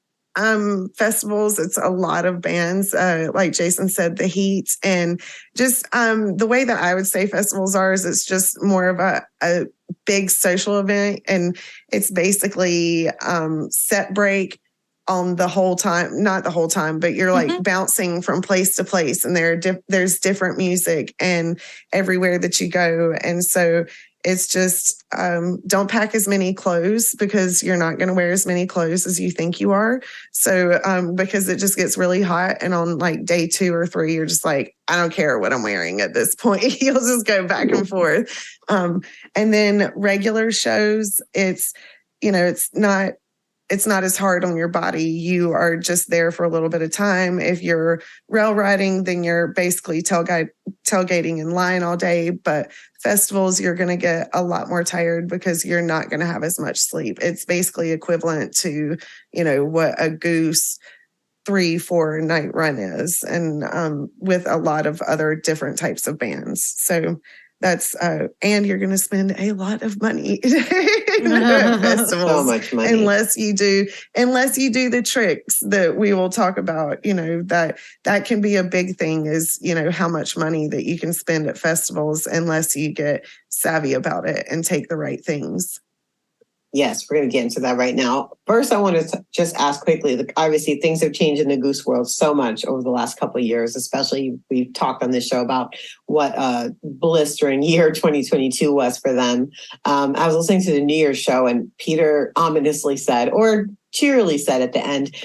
Festivals, it's a lot of bands. Like Jason said, the heat, and just the way that I would say festivals are is it's just more of a big social event, and it's basically set break on the whole time, not the whole time, but you're like bouncing from place to place, and there's different music and everywhere that you go. And so it's just don't pack as many clothes, because you're not going to wear as many clothes as you think you are. So because it just gets really hot, and on like day 2 or 3, you're just like, I don't care what I'm wearing at this point. You'll just go back and forth. And then regular shows, it's not as hard on your body. You are just there for a little bit of time. If you're rail riding, then you're basically tailgating in line all day. But festivals, you're going to get a lot more tired because you're not going to have as much sleep. It's basically equivalent to, what a Goose 3-4 night run is, and with a lot of other different types of bands. So that's and you're going to spend a lot of money at festivals. So much money, unless you do the tricks that we will talk about. That can be a big thing, is how much money that you can spend at festivals, unless you get savvy about it and take the right things. Yes, we're going to get into that right now. First, I want to just ask quickly, obviously things have changed in the Goose world so much over the last couple of years, especially we've talked on this show about what a blistering year 2022 was for them. I was listening to the New Year's show, and Peter ominously said, or cheerily said at the end,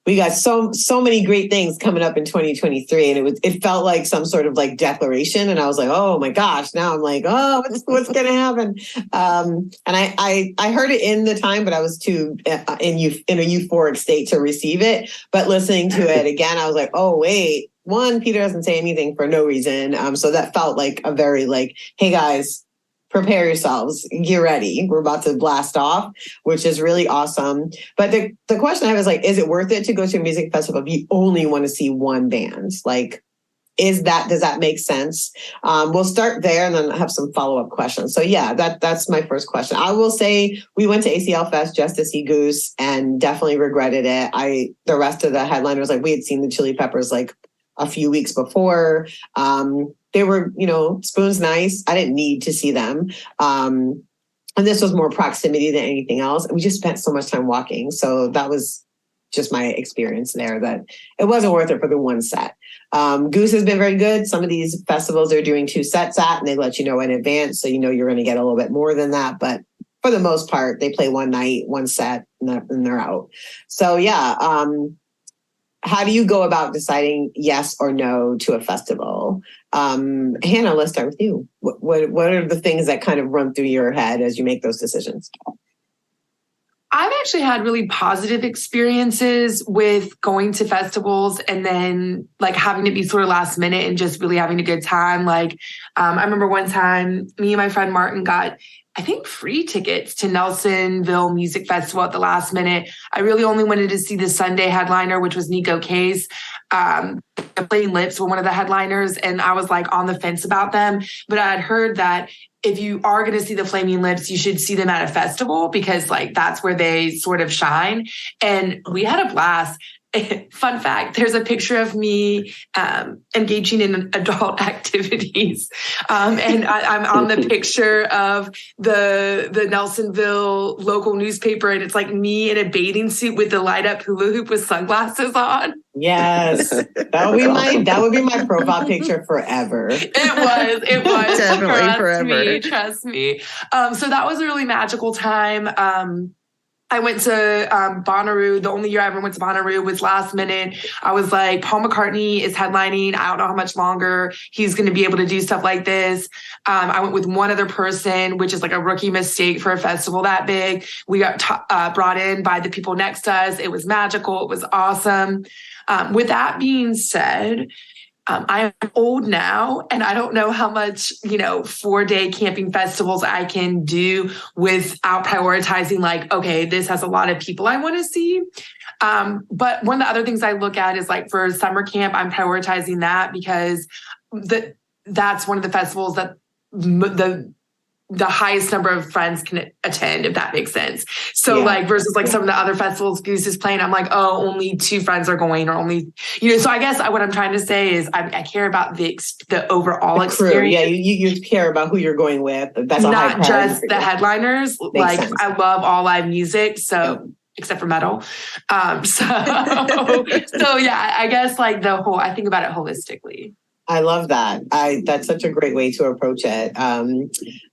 we got so many great things coming up in 2023, and it felt like some sort of like declaration. And I was like, oh my gosh! Now I'm like, oh, what's going to happen? And I heard it in the time, but I was too in a euphoric state to receive it. But listening to it again, I was like, oh wait, one, Peter doesn't say anything for no reason. So that felt like a very like, hey guys, prepare yourselves, get ready. We're about to blast off, which is really awesome. But the question I have is like, is it worth it to go to a music festival if you only want to see one band? Like, does that make sense? We'll start there and then have some follow-up questions. So yeah, that's my first question. I will say we went to ACL Fest just to see Goose and definitely regretted it. The rest of the headliners, like we had seen the Chili Peppers like a few weeks before. They were, Spoon's nice. I didn't need to see them. And this was more proximity than anything else. We just spent so much time walking. So that was just my experience there, that it wasn't worth it for the one set. Goose has been very good. Some of these festivals are doing 2 sets and they let you know in advance. So you're going to get a little bit more than that. But for the most part, they play one night, one set, and they're out. So yeah. How do you go about deciding yes or no to a festival? Hannah, let's start with you. What are the things that kind of run through your head as you make those decisions? I've actually had really positive experiences with going to festivals and then like having to be sort of last minute and just really having a good time. Like I remember one time me and my friend Martin got, I think, free tickets to Nelsonville Music Festival at the last minute. I really only wanted to see the Sunday headliner, which was Nico Case. Flaming Lips were one of the headliners, and I was like on the fence about them. But I had heard that if you are going to see the Flaming Lips, you should see them at a festival because like that's where they sort of shine. And we had a blast. Fun fact, there's a picture of me engaging in adult activities. And I'm on the picture of the Nelsonville local newspaper. And it's like me in a bathing suit with the light up hula hoop with sunglasses on. Yes. That would be my profile picture forever. It was. Definitely forever. Trust me. So that was a really magical time. I went to Bonnaroo. The only year I ever went to Bonnaroo was last minute. I was like, Paul McCartney is headlining. I don't know how much longer he's going to be able to do stuff like this. I went with one other person, which is like a rookie mistake for a festival that big. We got brought in by the people next to us. It was magical. It was awesome. With that being said, I am old now, and I don't know how much, 4-day camping festivals I can do without prioritizing like, okay, this has a lot of people I want to see. But one of the other things I look at is like for summer camp, I'm prioritizing that because that's one of the festivals that the highest number of friends can attend, if that makes sense. So like versus like some of the other festivals Goose is playing, I'm like, oh, only 2 friends are going, or only, so I guess what I'm trying to say is I care about the overall experience. Yeah, you care about who you're going with. That's not just the headliners. Makes like sense. I love all live music, so except for metal. So yeah, I guess like I think about it holistically. I love that. That's such a great way to approach it.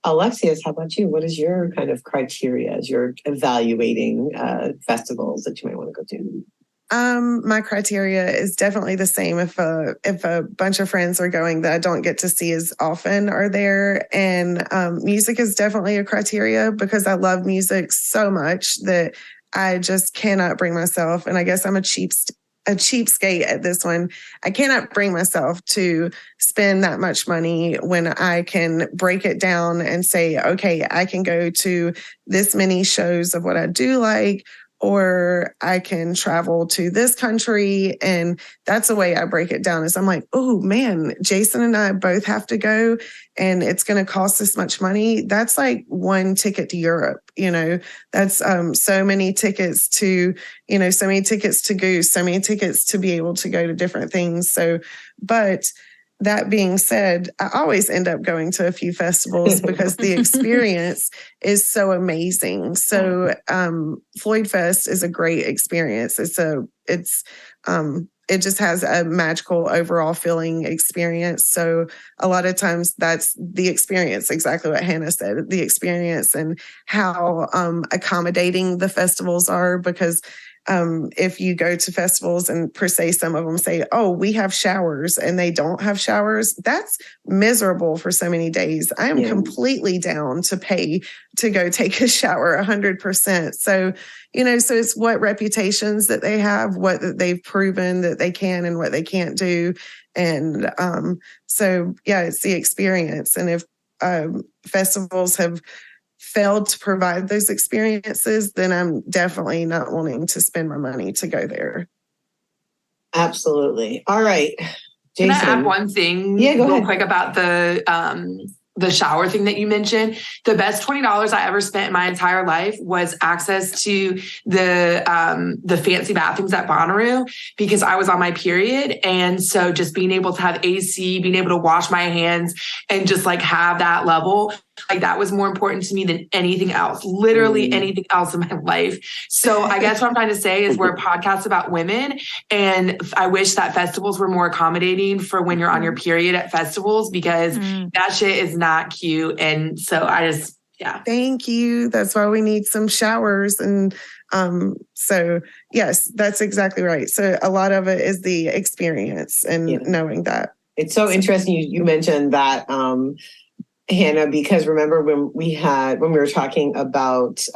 Alexius, how about you? What is your kind of criteria as you're evaluating festivals that you might want to go to? My criteria is definitely the same. If a bunch of friends are going that I don't get to see as often are there, and music is definitely a criteria because I love music so much that I just cannot bring myself. And I guess I'm a cheapskate at this one. I cannot bring myself to spend that much money when I can break it down and say, okay, I can go to this many shows of what I do like, or I can travel to this country. And that's the way I break it down is I'm like, oh man, Jason and I both have to go and it's going to cost this much money. That's like 1 ticket to Europe, that's so many tickets to, so many tickets to Goose, so many tickets to be able to go to different things. So, but that being said, I always end up going to a few festivals because the experience is so amazing. So Floyd Fest is a great experience. It just has a magical overall feeling experience. So a lot of times that's the experience, exactly what Hannah said, the experience and how accommodating the festivals are, because if you go to festivals and per se, some of them say, oh, we have showers and they don't have showers. That's miserable for so many days. I am completely down to pay to go take a shower 100%. So, so it's what reputations that they have, what they've proven that they can and what they can't do. And so, yeah, it's the experience. And if festivals have failed to provide those experiences, then I'm definitely not wanting to spend my money to go there. Absolutely. All right. Jason. Can I add one thing real quick about the shower thing that you mentioned? The best $20 I ever spent in my entire life was access to the fancy bathrooms at Bonnaroo, because I was on my period. And so just being able to have AC, being able to wash my hands and just like have that level, like that was more important to me than anything else, literally anything else in my life. So I guess what I'm trying to say is we're a podcast about women, and I wish that festivals were more accommodating for when you're on your period at festivals, because that shit is not cute. And so I just, Thank you. That's why we need some showers. And so yes, that's exactly right. So a lot of it is the experience and knowing that. It's so interesting you mentioned that, Hannah, because remember when we were talking about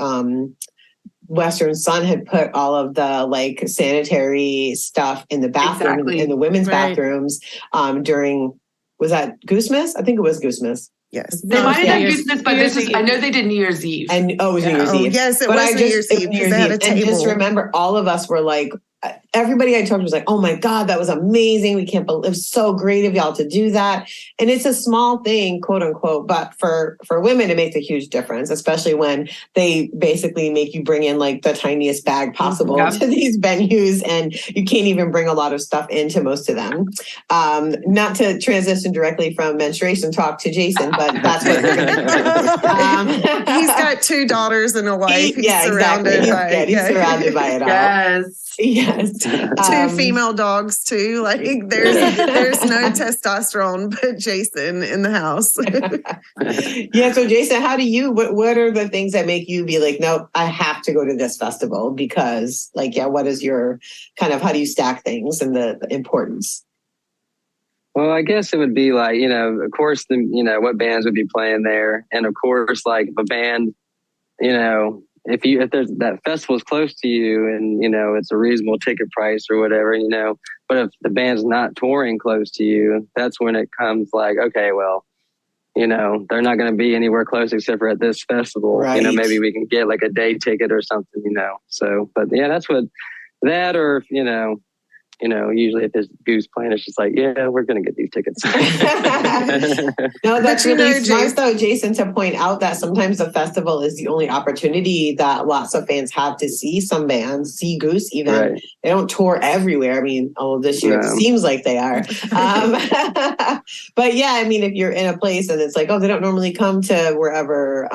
Western Sun had put all of the like sanitary stuff in the bathroom, in the women's bathrooms during, was that Goosemas? I think it was Goosemas. Yes. They might have done Goosemas, but I know they did New Year's Eve. And it was New Year's Eve. Yes, it was New Year's Eve because they had a table. And just remember, all of us were like, everybody I talked to was like, oh my God, that was amazing. We can't believe, it was so great of y'all to do that. And it's a small thing, quote unquote, but for women, it makes a huge difference, especially when they basically make you bring in like the tiniest bag possible to these venues, and you can't even bring a lot of stuff into most of them. Not to transition directly from menstruation talk to Jason, but that's what we're going to do. He's got 2 daughters and a wife. He's surrounded by it all. Yes. 2 female dogs too. Like there's no testosterone but Jason in the house. So Jason, how do you, what are the things that make you be like, no, I have to go to this festival? Because like, what is your kind of, how do you stack things and the importance? Well, I guess it would be like, of course, what bands would be playing there. And of course, like if a band, if there's that festival is close to you and, it's a reasonable ticket price or whatever, but if the band's not touring close to you, that's when it comes like, okay, well, they're not going to be anywhere close except for at this festival. Right. Maybe we can get like a day ticket or something, So, but yeah, that's what That, or usually if there's Goose playing, it's just like, yeah, we're going to get these tickets. No, that's really smart though, Jason, to point out that sometimes the festival is the only opportunity that lots of fans have to see some bands, see Goose even. Right. They don't tour everywhere. I mean, this year it seems like they are. But yeah, I mean, if you're in a place and it's like, they don't normally come to wherever,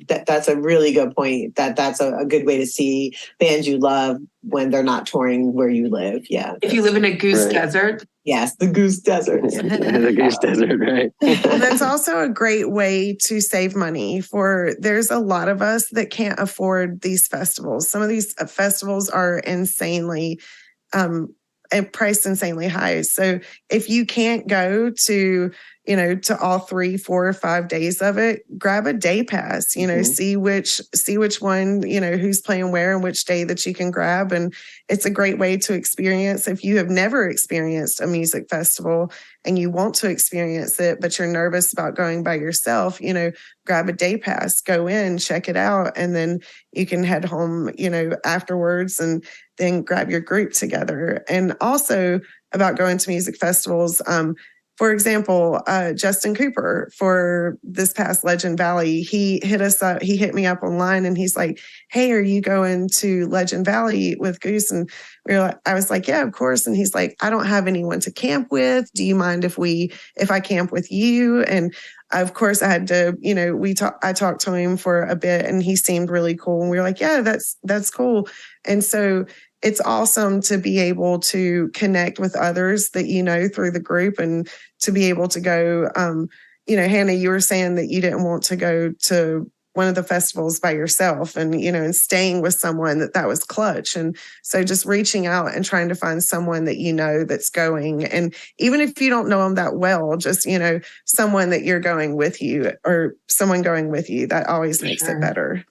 that's a really good point. That's a good way to see bands you love when they're not touring where you live. Yeah. If you live in a Goose desert. Yes, the Goose Desert. The Goose Desert, right. That's also a great way to save money there's a lot of us that can't afford these festivals. Some of these festivals are insanely priced insanely high. So if you can't go to all 3, 4, or 5 days of it, grab a day pass, see which one, who's playing where and which day that you can grab. And it's a great way to experience. If you have never experienced a music festival and you want to experience it, but you're nervous about going by yourself, grab a day pass, go in, check it out. And then you can head home, afterwards and then grab your group together. And also about going to music festivals, for example, Justin Cooper for this past Legend Valley, he hit me up online and he's like, hey, are you going to Legend Valley with Goose? And I was like, yeah, of course. And he's like, I don't have anyone to camp with. Do you mind if I camp with you? And of course I had to, I talked to him for a bit and he seemed really cool. And we were like, yeah, that's cool. And so it's awesome to be able to connect with others that through the group and to be able to go. Hannah, you were saying that you didn't want to go to one of the festivals by yourself and, and staying with someone that was clutch. And so just reaching out and trying to find someone that that's going. And even if you don't know them that well, just, someone that you're going with you or someone going with you, that always makes it better.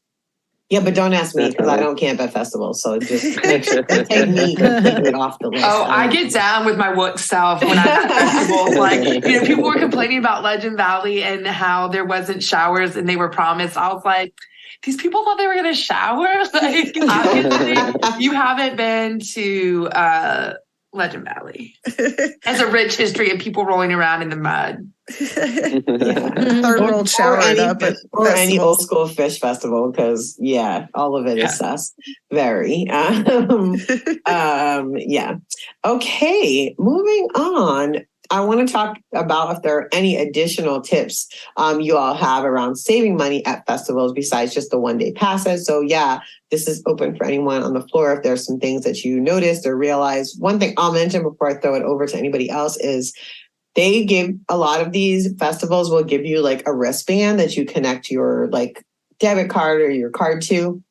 Yeah, but don't ask me because I don't camp at festivals. So just take me off the list. Oh, I get down with my work self when I'm at festivals. Like, people were complaining about Legend Valley and how there wasn't showers and they were promised. I was like, these people thought they were going to shower? Like, obviously, you haven't been to Legend Valley. Has a rich history of people rolling around in the mud. Third world showered up at any old school fish festival because all of it is sus. Very. Okay, moving on. I want to talk about if there are any additional tips you all have around saving money at festivals besides just the one-day passes. So this is open for anyone on the floor if there's some things that you noticed or realized. One thing I'll mention before I throw it over to anybody else is they give a lot of these festivals will give you like a wristband that you connect your like debit card or your card to.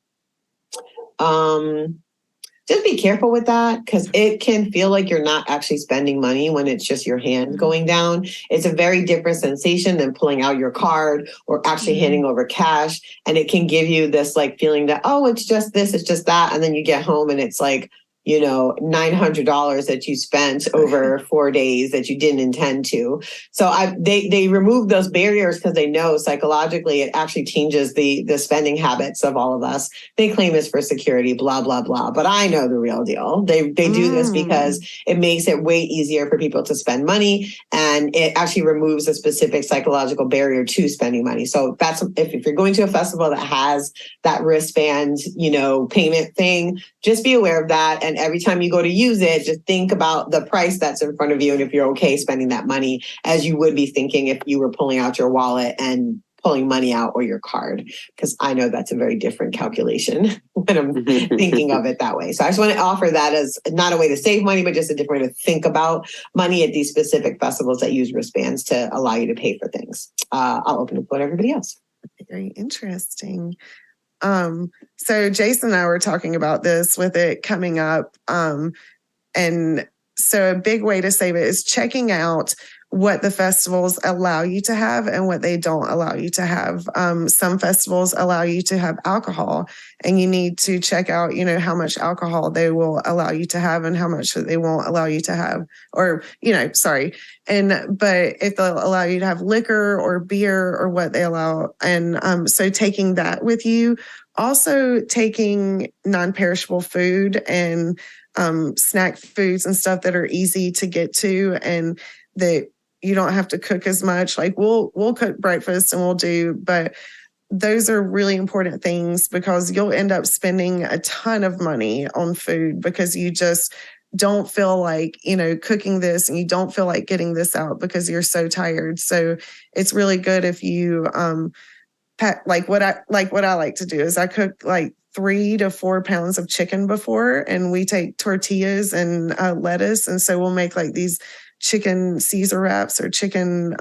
Just be careful with that because it can feel like you're not actually spending money when it's just your hand going down. It's a very different sensation than pulling out your card or actually handing over cash. And it can give you this like feeling that, it's just this, it's just that. And then you get home and it's like, $900 that you spent over 4 days that you didn't intend to. So they remove those barriers because they know psychologically it actually changes the spending habits of all of us. They claim it's for security, blah, blah, blah. But I know the real deal. They do this because it makes it way easier for people to spend money and it actually removes a specific psychological barrier to spending money. So that's if you're going to a festival that has that wristband, payment thing, just be aware of that. And every time you go to use it, just think about the price that's in front of you and if you're okay spending that money as you would be thinking if you were pulling out your wallet and pulling money out or your card. Because I know that's a very different calculation when I'm thinking of it that way. So I just want to offer that as not a way to save money, but just a different way to think about money at these specific festivals that use wristbands to allow you to pay for things. I'll open the floor to everybody else. Very interesting. So Jason and I were talking about this with it coming up. And so a big way to save it is checking out what the festivals allow you to have and what they don't allow you to have. Some festivals allow you to have alcohol and you need to check out, how much alcohol they will allow you to have and how much they won't allow you to have but if they'll allow you to have liquor or beer or what they allow. And so taking that with you, also taking non-perishable food and snack foods and stuff that are easy to get to and that you don't have to cook as much. Like we'll cook breakfast and we'll do, but those are really important things because you'll end up spending a ton of money on food because you just don't feel like, cooking this and you don't feel like getting this out because you're so tired. So it's really good if you like what I like to do is I cook like 3 to 4 pounds of chicken before, and we take tortillas and lettuce. And so we'll make like these chicken Caesar wraps or chicken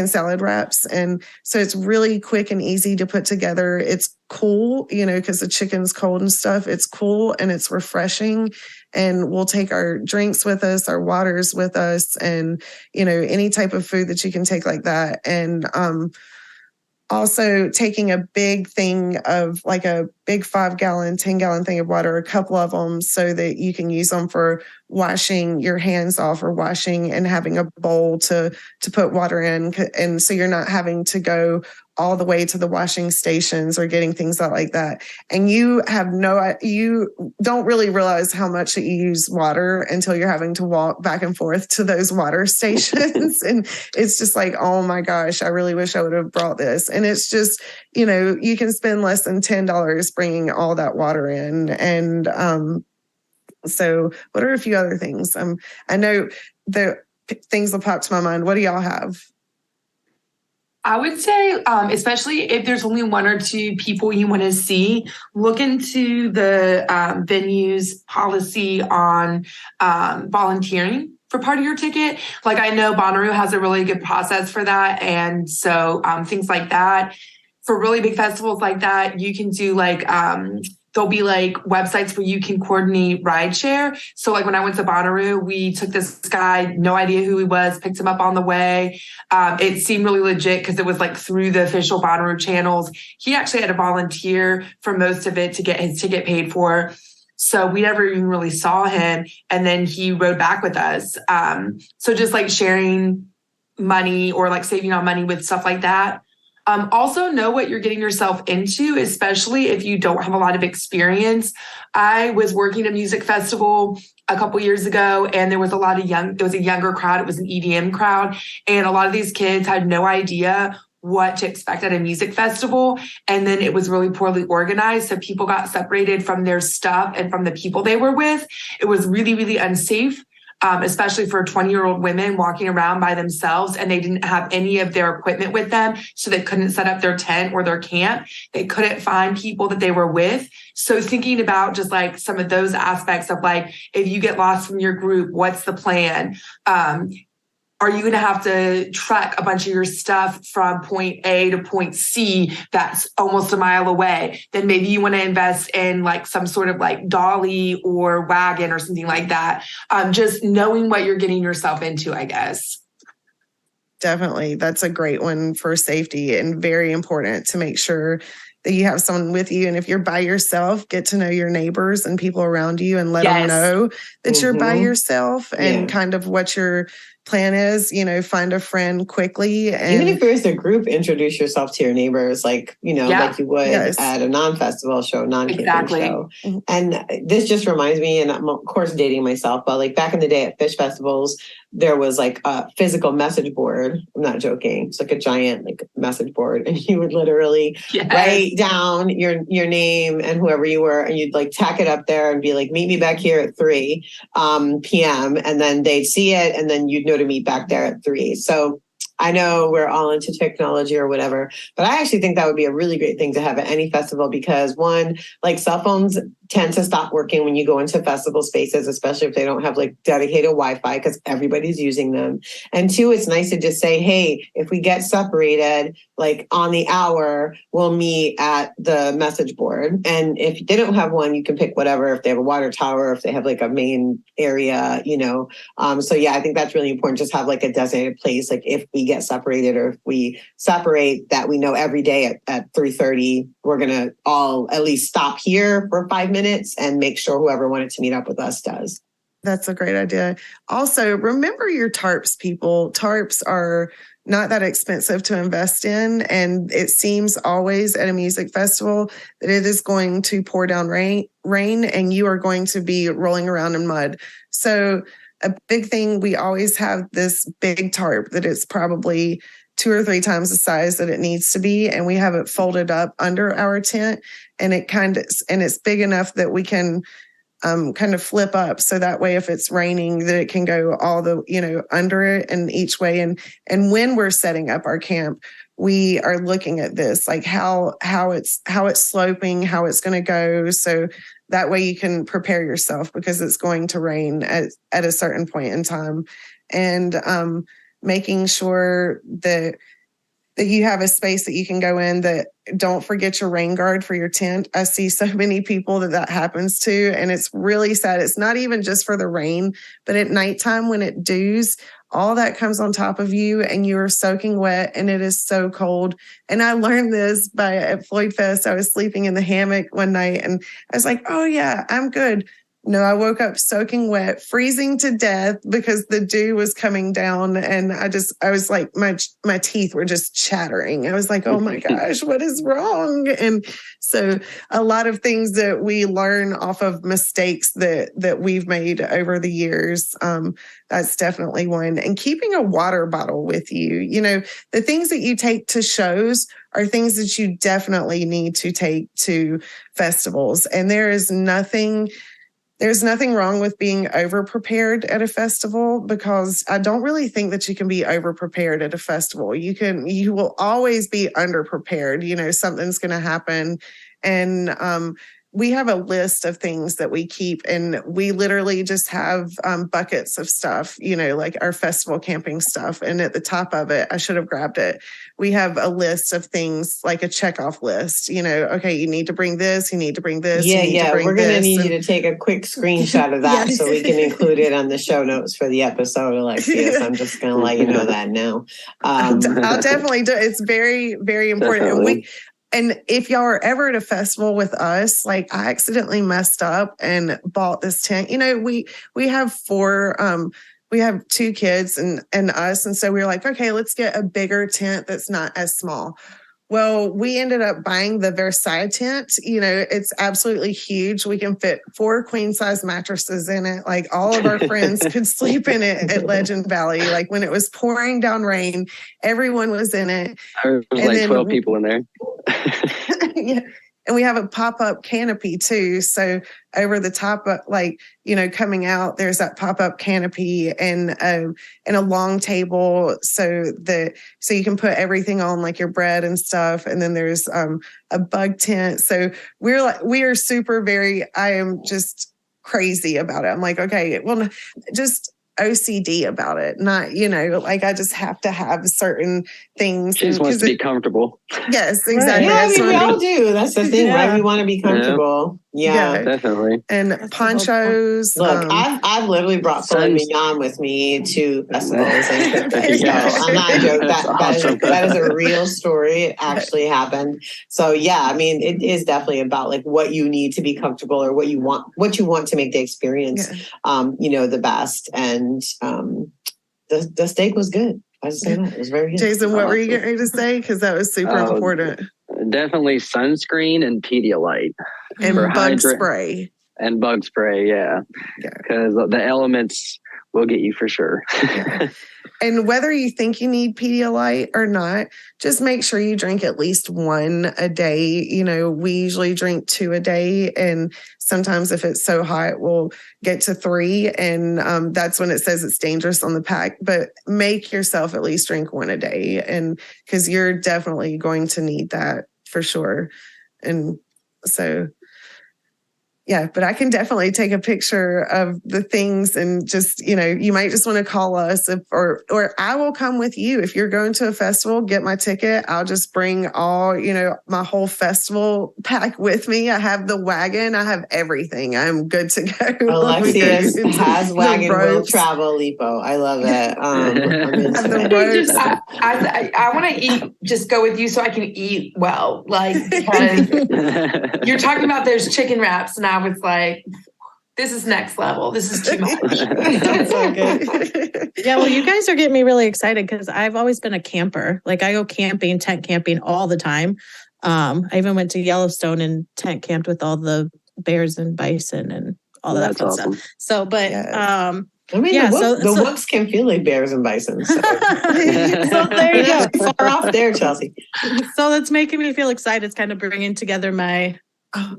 salad wraps. And so it's really quick and easy to put together. It's cool, because the chicken's cold and stuff. It's cool and it's refreshing. And we'll take our drinks with us, our waters with us, and, any type of food that you can take like that. And also taking a big thing of like a big 5-gallon, 10-gallon thing of water, a couple of them so that you can use them for washing your hands off or washing and having a bowl to put water in. And so you're not having to go all the way to the washing stations or getting things out like that. And you don't really realize how much that you use water until you're having to walk back and forth to those water stations. And it's just like, oh my gosh, I really wish I would have brought this. And it's just, you can spend less than $10 bringing all that water in. And so what are a few other things? I know the things that pop to my mind. What do y'all have? I would say, especially if there's only 1 or 2 people you want to see, look into the venue's policy on volunteering for part of your ticket. Like I know Bonnaroo has a really good process for that. And so things like that. For really big festivals like that, you can do like there'll be like websites where you can coordinate rideshare. So like when I went to Bonnaroo, we took this guy, no idea who he was, picked him up on the way. It seemed really legit because it was like through the official Bonnaroo channels. He actually had to volunteer for most of it to get his ticket paid for. So we never even really saw him. And then he rode back with us. So just like sharing money or like saving on money with stuff like that. Also know what you're getting yourself into, especially if you don't have a lot of experience. I was working at a music festival a couple years ago, and there was it was a younger crowd. It was an EDM crowd. And a lot of these kids had no idea what to expect at a music festival. And then it was really poorly organized. So people got separated from their stuff and from the people they were with. It was really, really unsafe. Especially for 20-year-old women walking around by themselves, and they didn't have any of their equipment with them. So they couldn't set up their tent or their camp. They couldn't find people that they were with. So thinking about just like some of those aspects of like, if you get lost from your group, what's the plan? Are you going to have to trek a bunch of your stuff from point A to point C that's almost a mile away? Then maybe you want to invest in like some sort of like dolly or wagon or something like that. Just knowing what you're getting yourself into, I guess. Definitely. That's a great one for safety and very important to make sure that you have someone with you. And if you're by yourself, get to know your neighbors and people around you and let them know that you're by yourself and kind of what your plan is, find a friend quickly. And even if there's a group, introduce yourself to your neighbors, like you would at a non-festival show, non-camping show. Mm-hmm. And this just reminds me, and I'm of course dating myself, but like back in the day at fish festivals, there was like a physical message board. I'm not joking. It's like a giant like message board, and you would literally write down your name and whoever you were, and you'd like tack it up there and be like, meet me back here at 3 p.m. And then they'd see it, and then you'd know to meet back there at 3. So I know we're all into technology or whatever, but I actually think that would be a really great thing to have at any festival because one, like cell phones tend to stop working when you go into festival spaces, especially if they don't have like dedicated Wi-Fi because everybody's using them. And 2, it's nice to just say, hey, if we get separated, like on the hour, we'll meet at the message board. And if they don't have one, you can pick whatever, if they have a water tower, if they have like a main area, So yeah, I think that's really important. Just have like a designated place. Like if we get separated or if we separate, that we know every day at 3:30, we're going to all at least stop here for 5 minutes and make sure whoever wanted to meet up with us does. That's a great idea. Also, remember your tarps, people. Tarps are not that expensive to invest in. And it seems always at a music festival that it is going to pour down rain and you are going to be rolling around in mud. So a big thing, we always have this big tarp that it's probably 2 or 3 times the size that it needs to be. And we have it folded up under our tent, and it's big enough that we can kind of flip up. So that way, if it's raining, that it can go all the, under it and each way. And when we're setting up our camp, we are looking at this, like how it's sloping, how it's going to go. So that way you can prepare yourself, because it's going to rain at a certain point in time. And making sure that you have a space that you can go in, that don't forget your rain guard for your tent. I see so many people that happens to, and it's really sad. It's not even just for the rain, but at nighttime when it dews, all that comes on top of you and you are soaking wet and it is so cold. And I learned this at Floyd Fest. I was sleeping in the hammock one night and I was like, oh yeah, I'm good. No, I woke up soaking wet, freezing to death because the dew was coming down. And I was like, my teeth were just chattering. I was like, oh my gosh, what is wrong? And so a lot of things that we learn off of mistakes that we've made over the years, that's definitely one. And keeping a water bottle with you, the things that you take to shows are things that you definitely need to take to festivals. And there's nothing wrong with being over-prepared at a festival, because I don't really think that you can be over-prepared at a festival. You will always be under-prepared. Something's going to happen. And we have a list of things that we keep, and we literally just have buckets of stuff, like our festival camping stuff. And at the top of it, I should have grabbed it, we have a list of things, like a checkoff list. Okay, you need to bring this, you need to bring this. Yeah. We're going to need you to take a quick screenshot of that so we can include it on the show notes for the episode, Alexius. I'm just going to let you know that now. I'll definitely do it. It's very, very important. Definitely. And if y'all are ever at a festival with us, like I accidentally messed up and bought this tent. We have 2 kids and us. And so we were like, okay, let's get a bigger tent that's not as small. Well, we ended up buying the Versailles tent. It's absolutely huge. We can fit 4 queen size mattresses in it. Like all of our friends could sleep in it at Legend Valley. Like when it was pouring down rain, everyone was in it. There was like 12 people in there. Yeah. And we have a pop-up canopy too. So over the top, coming out, there's that pop-up canopy and a long table so you can put everything on, like your bread and stuff. And then there's a bug tent. So we are super I am just crazy about it. I'm like, okay, well, just OCD about it. Not, I just have to have certain things. She just wants to be comfortable. Yes, exactly. Right. Yeah, we all do. That's the thing, right? We want to be comfortable. Yeah, definitely. And ponchos. Look, I've literally brought filet mignon with me to festivals and trips. So I'm not joking. That is a real story. It actually happened. So yeah, it is definitely about like what you need to be comfortable, or what you want to make the experience, the best. And the steak was good. I just say that it was very good. Jason, what were you getting ready to say? Because that was super important. Definitely sunscreen and Pedialyte. And bug spray. And bug spray, yeah. Because the elements will get you for sure. And whether you think you need Pedialyte or not, just make sure you drink at least 1 a day. We usually drink 2 a day. And sometimes if it's so hot, we'll get to 3. And that's when it says it's dangerous on the pack. But make yourself at least drink 1 a day. And because you're definitely going to need that for sure. And so... yeah, but I can definitely take a picture of the things and just, you might just want to call us or I will come with you. If you're going to a festival, get my ticket. I'll just bring all, my whole festival pack with me. I have the wagon. I have everything. I'm good to go. Alexius has wagon, will travel, Lipot. I love it. I want to just go with you so I can eat well. Because you're talking about those chicken wraps and I was like, this is next level. This is too much. That's so good. Yeah, well, you guys are getting me really excited because I've always been a camper. Like I go camping, tent camping all the time. I even went to Yellowstone and tent camped with all the bears and bison and all of that fun awesome. stuff. So, but I mean, yeah, the whoops can feel like bears and bison. So, so there you go. Far off there, Chelsea. So that's making me feel excited. It's kind of bringing together my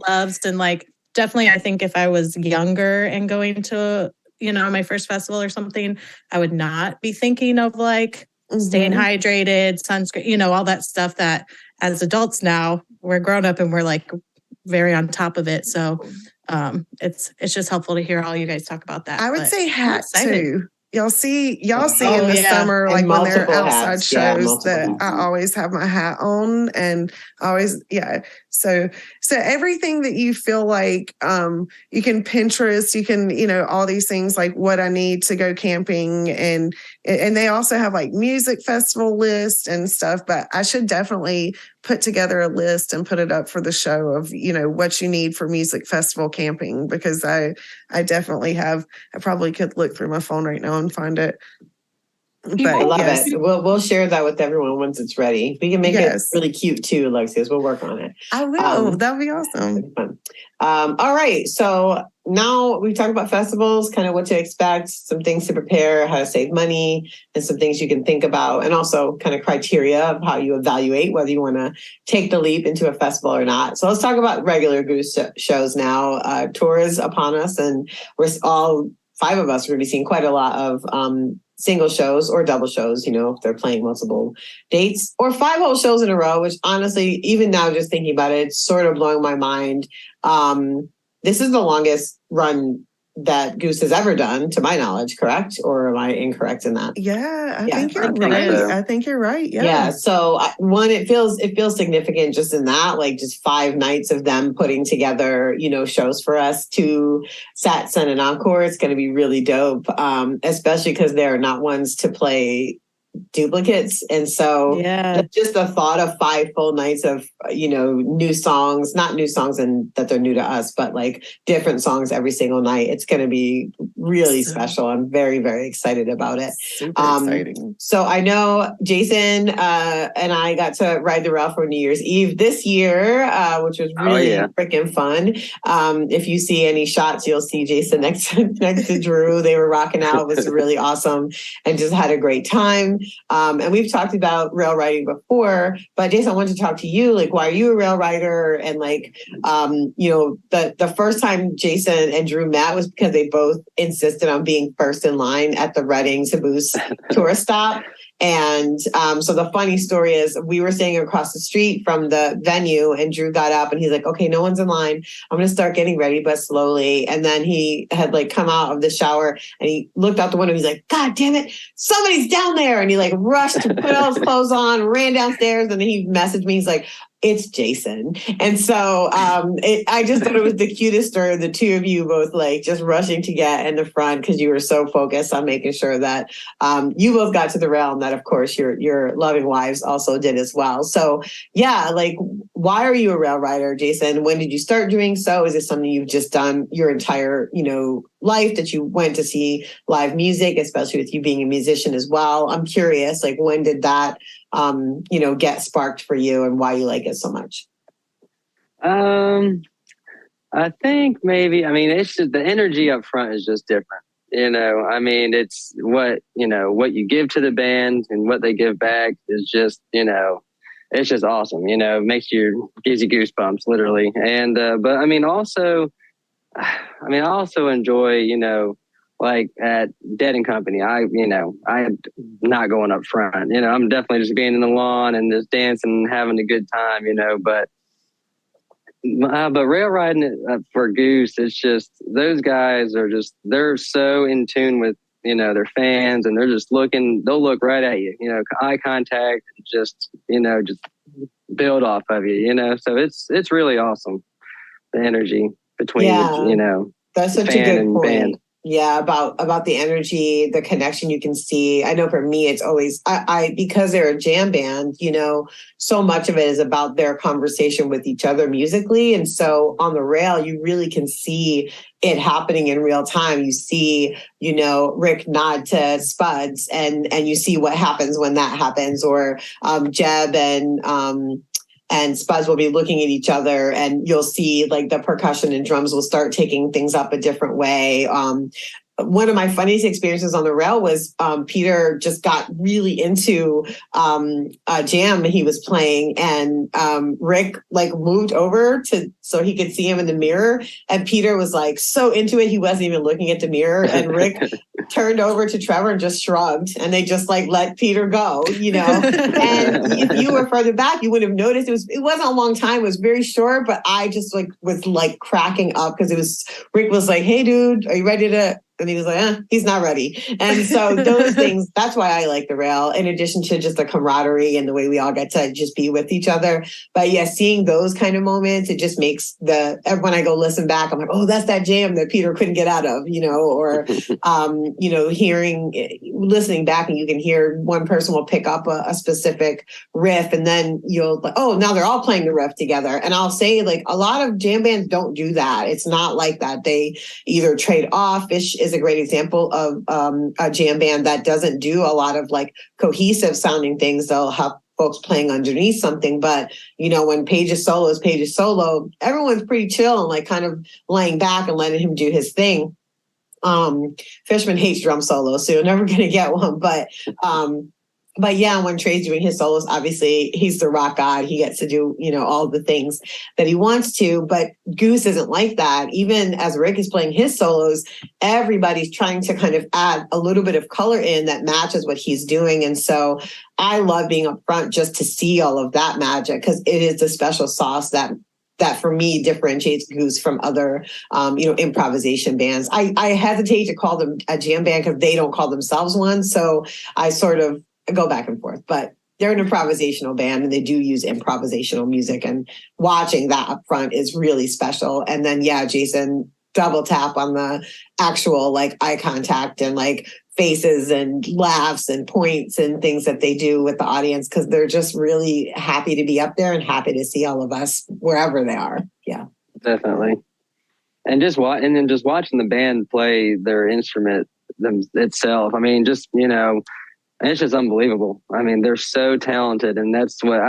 loves and like definitely I think if I was younger and going to, my first festival or something, I would not be thinking of like staying hydrated, sunscreen, all that stuff that as adults now we're grown up and we're like very on top of it. So it's just helpful to hear all you guys talk about that. I would say hat too. Y'all see in the summer, And like when they're outside hats. shows, that hats. I always have my hat on and always, So everything that you feel like you can Pinterest, you can, all these things like what I need to go camping and they also have like music festival list and stuff, but I should definitely put together a list and put it up for the show of, what you need for music festival camping, because I definitely have, I probably could look through my phone right now and find it. But I love it. We'll share that with everyone once it's ready. We can make it really cute too, Alexius. We'll work on it. I will. That'll be awesome. Fun. All right. So now we talked about festivals, kind of what to expect, some things to prepare, how to save money, and some things you can think about, and also kind of criteria of how you evaluate whether you want to take the leap into a festival or not. So let's talk about regular Goose shows now. Tour is upon us, and we're all 5 of us are going to be seeing quite a lot of single shows or double shows, if they're playing multiple dates, or 5 whole shows in a row, which honestly, even now, just thinking about it, it's sort of blowing my mind. This is the longest run that Goose has ever done, to my knowledge, correct? Or am I incorrect in that? Yeah, I think you're right. I think you're right. Yeah. So one, it feels significant just in that, like just 5 nights of them putting together, shows for us, 2 sets and an encore. It's going to be really dope, especially because they're not ones to play duplicates. And so just the thought of 5 full nights of, new songs, not new songs and that they're new to us, but like different songs every single night. It's going to be really special. I'm very, very excited about it. Super exciting. So I know Jason and I got to ride the rail for New Year's Eve this year, which was really freaking fun. If you see any shots, you'll see Jason next to Drew. They were rocking out. It was really awesome and just had a great time. And we've talked about rail riding before, but Jason, I wanted to talk to you. Like, why are you a rail rider? And like, the first time Jason and Drew met was because they both insisted on being first in line at the Reading to Boost tourist stop. And so the funny story is we were staying across the street from the venue and Drew got up and he's like, okay, no one's in line. I'm going to start getting ready, but slowly. And then he had like come out of the shower and he looked out the window. He's like, God damn it, somebody's down there. And he like rushed to put all his clothes on, ran downstairs. And then he messaged me. He's like, it's Jason. And so I just thought it was the cutest story of the 2 of you both like just rushing to get in the front because you were so focused on making sure that you both got to the rail and that, of course, your loving wives also did as well. So yeah, like, why are you a rail rider, Jason? When did you start doing so? Is it something you've just done your entire, life, that you went to see live music, especially with you being a musician as well? I'm curious, like, when did that get sparked for you and why you like it so much? I think maybe, it's just the energy up front is just different. It's what you give to the band and what they give back is just, it's just awesome. Gives you goosebumps literally. And, but I also enjoy, like at Dead and Company, I'm not going up front. I'm definitely just being in the lawn and just dancing and having a good time, but rail riding for Goose, it's just, those guys are just, they're so in tune with, their fans, and they'll look right at you, eye contact, and just build off of you, so it's really awesome. The energy between, that's such a good point. Band. Yeah, about the energy, the connection you can see. I know for me, it's always I because they're a jam band, so much of it is about their conversation with each other musically. And so on the rail, you really can see it happening in real time. You see, Rick nod to Spuds and you see what happens when that happens, or Jeb and Spuds will be looking at each other, and you'll see like the percussion and drums will start taking things up a different way. One of my funniest experiences on the rail was Peter just got really into a jam he was playing, and Rick like moved over so he could see him in the mirror, and Peter was like so into it he wasn't even looking at the mirror, and Rick turned over to Trevor and just shrugged, and they just like let Peter go, And if you were further back, you would have noticed it wasn't a long time. It was very short, but I just was cracking up because Rick was like, "Hey, dude, are you ready to?" And he was like, he's not ready. And so those things, that's why I like the rail, in addition to just the camaraderie and the way we all get to just be with each other. But yeah, seeing those kind of moments, it just makes when I go listen back, I'm like, oh, that's that jam that Peter couldn't get out of, or, listening back, and you can hear one person will pick up a specific riff, and then you'll like, oh, now they're all playing the riff together. And I'll say like a lot of jam bands don't do that. It's not like that. They either trade off. Is a great example of a jam band that doesn't do a lot of like cohesive sounding things. They'll have folks playing underneath something, but when Page is solo, everyone's pretty chill and like kind of laying back and letting him do his thing. Fishman hates drum solos, so you're never going to get one, but yeah, when Trey's doing his solos, obviously he's the rock god. He gets to do, all the things that he wants to. But Goose isn't like that. Even as Rick is playing his solos, everybody's trying to kind of add a little bit of color in that matches what he's doing. And so I love being up front just to see all of that magic, because it is a special sauce that for me differentiates Goose from other, improvisation bands. I hesitate to call them a jam band because they don't call themselves one. So I sort of go back and forth, but they're an improvisational band and they do use improvisational music, and watching that up front is really special. And then, yeah, Jason, double tap on the actual like eye contact and like faces and laughs and points and things that they do with the audience, because they're just really happy to be up there and happy to see all of us wherever they are. Yeah, definitely. And just watching the band play their instrument itself. I mean, it's just unbelievable. I mean, they're so talented, and that's what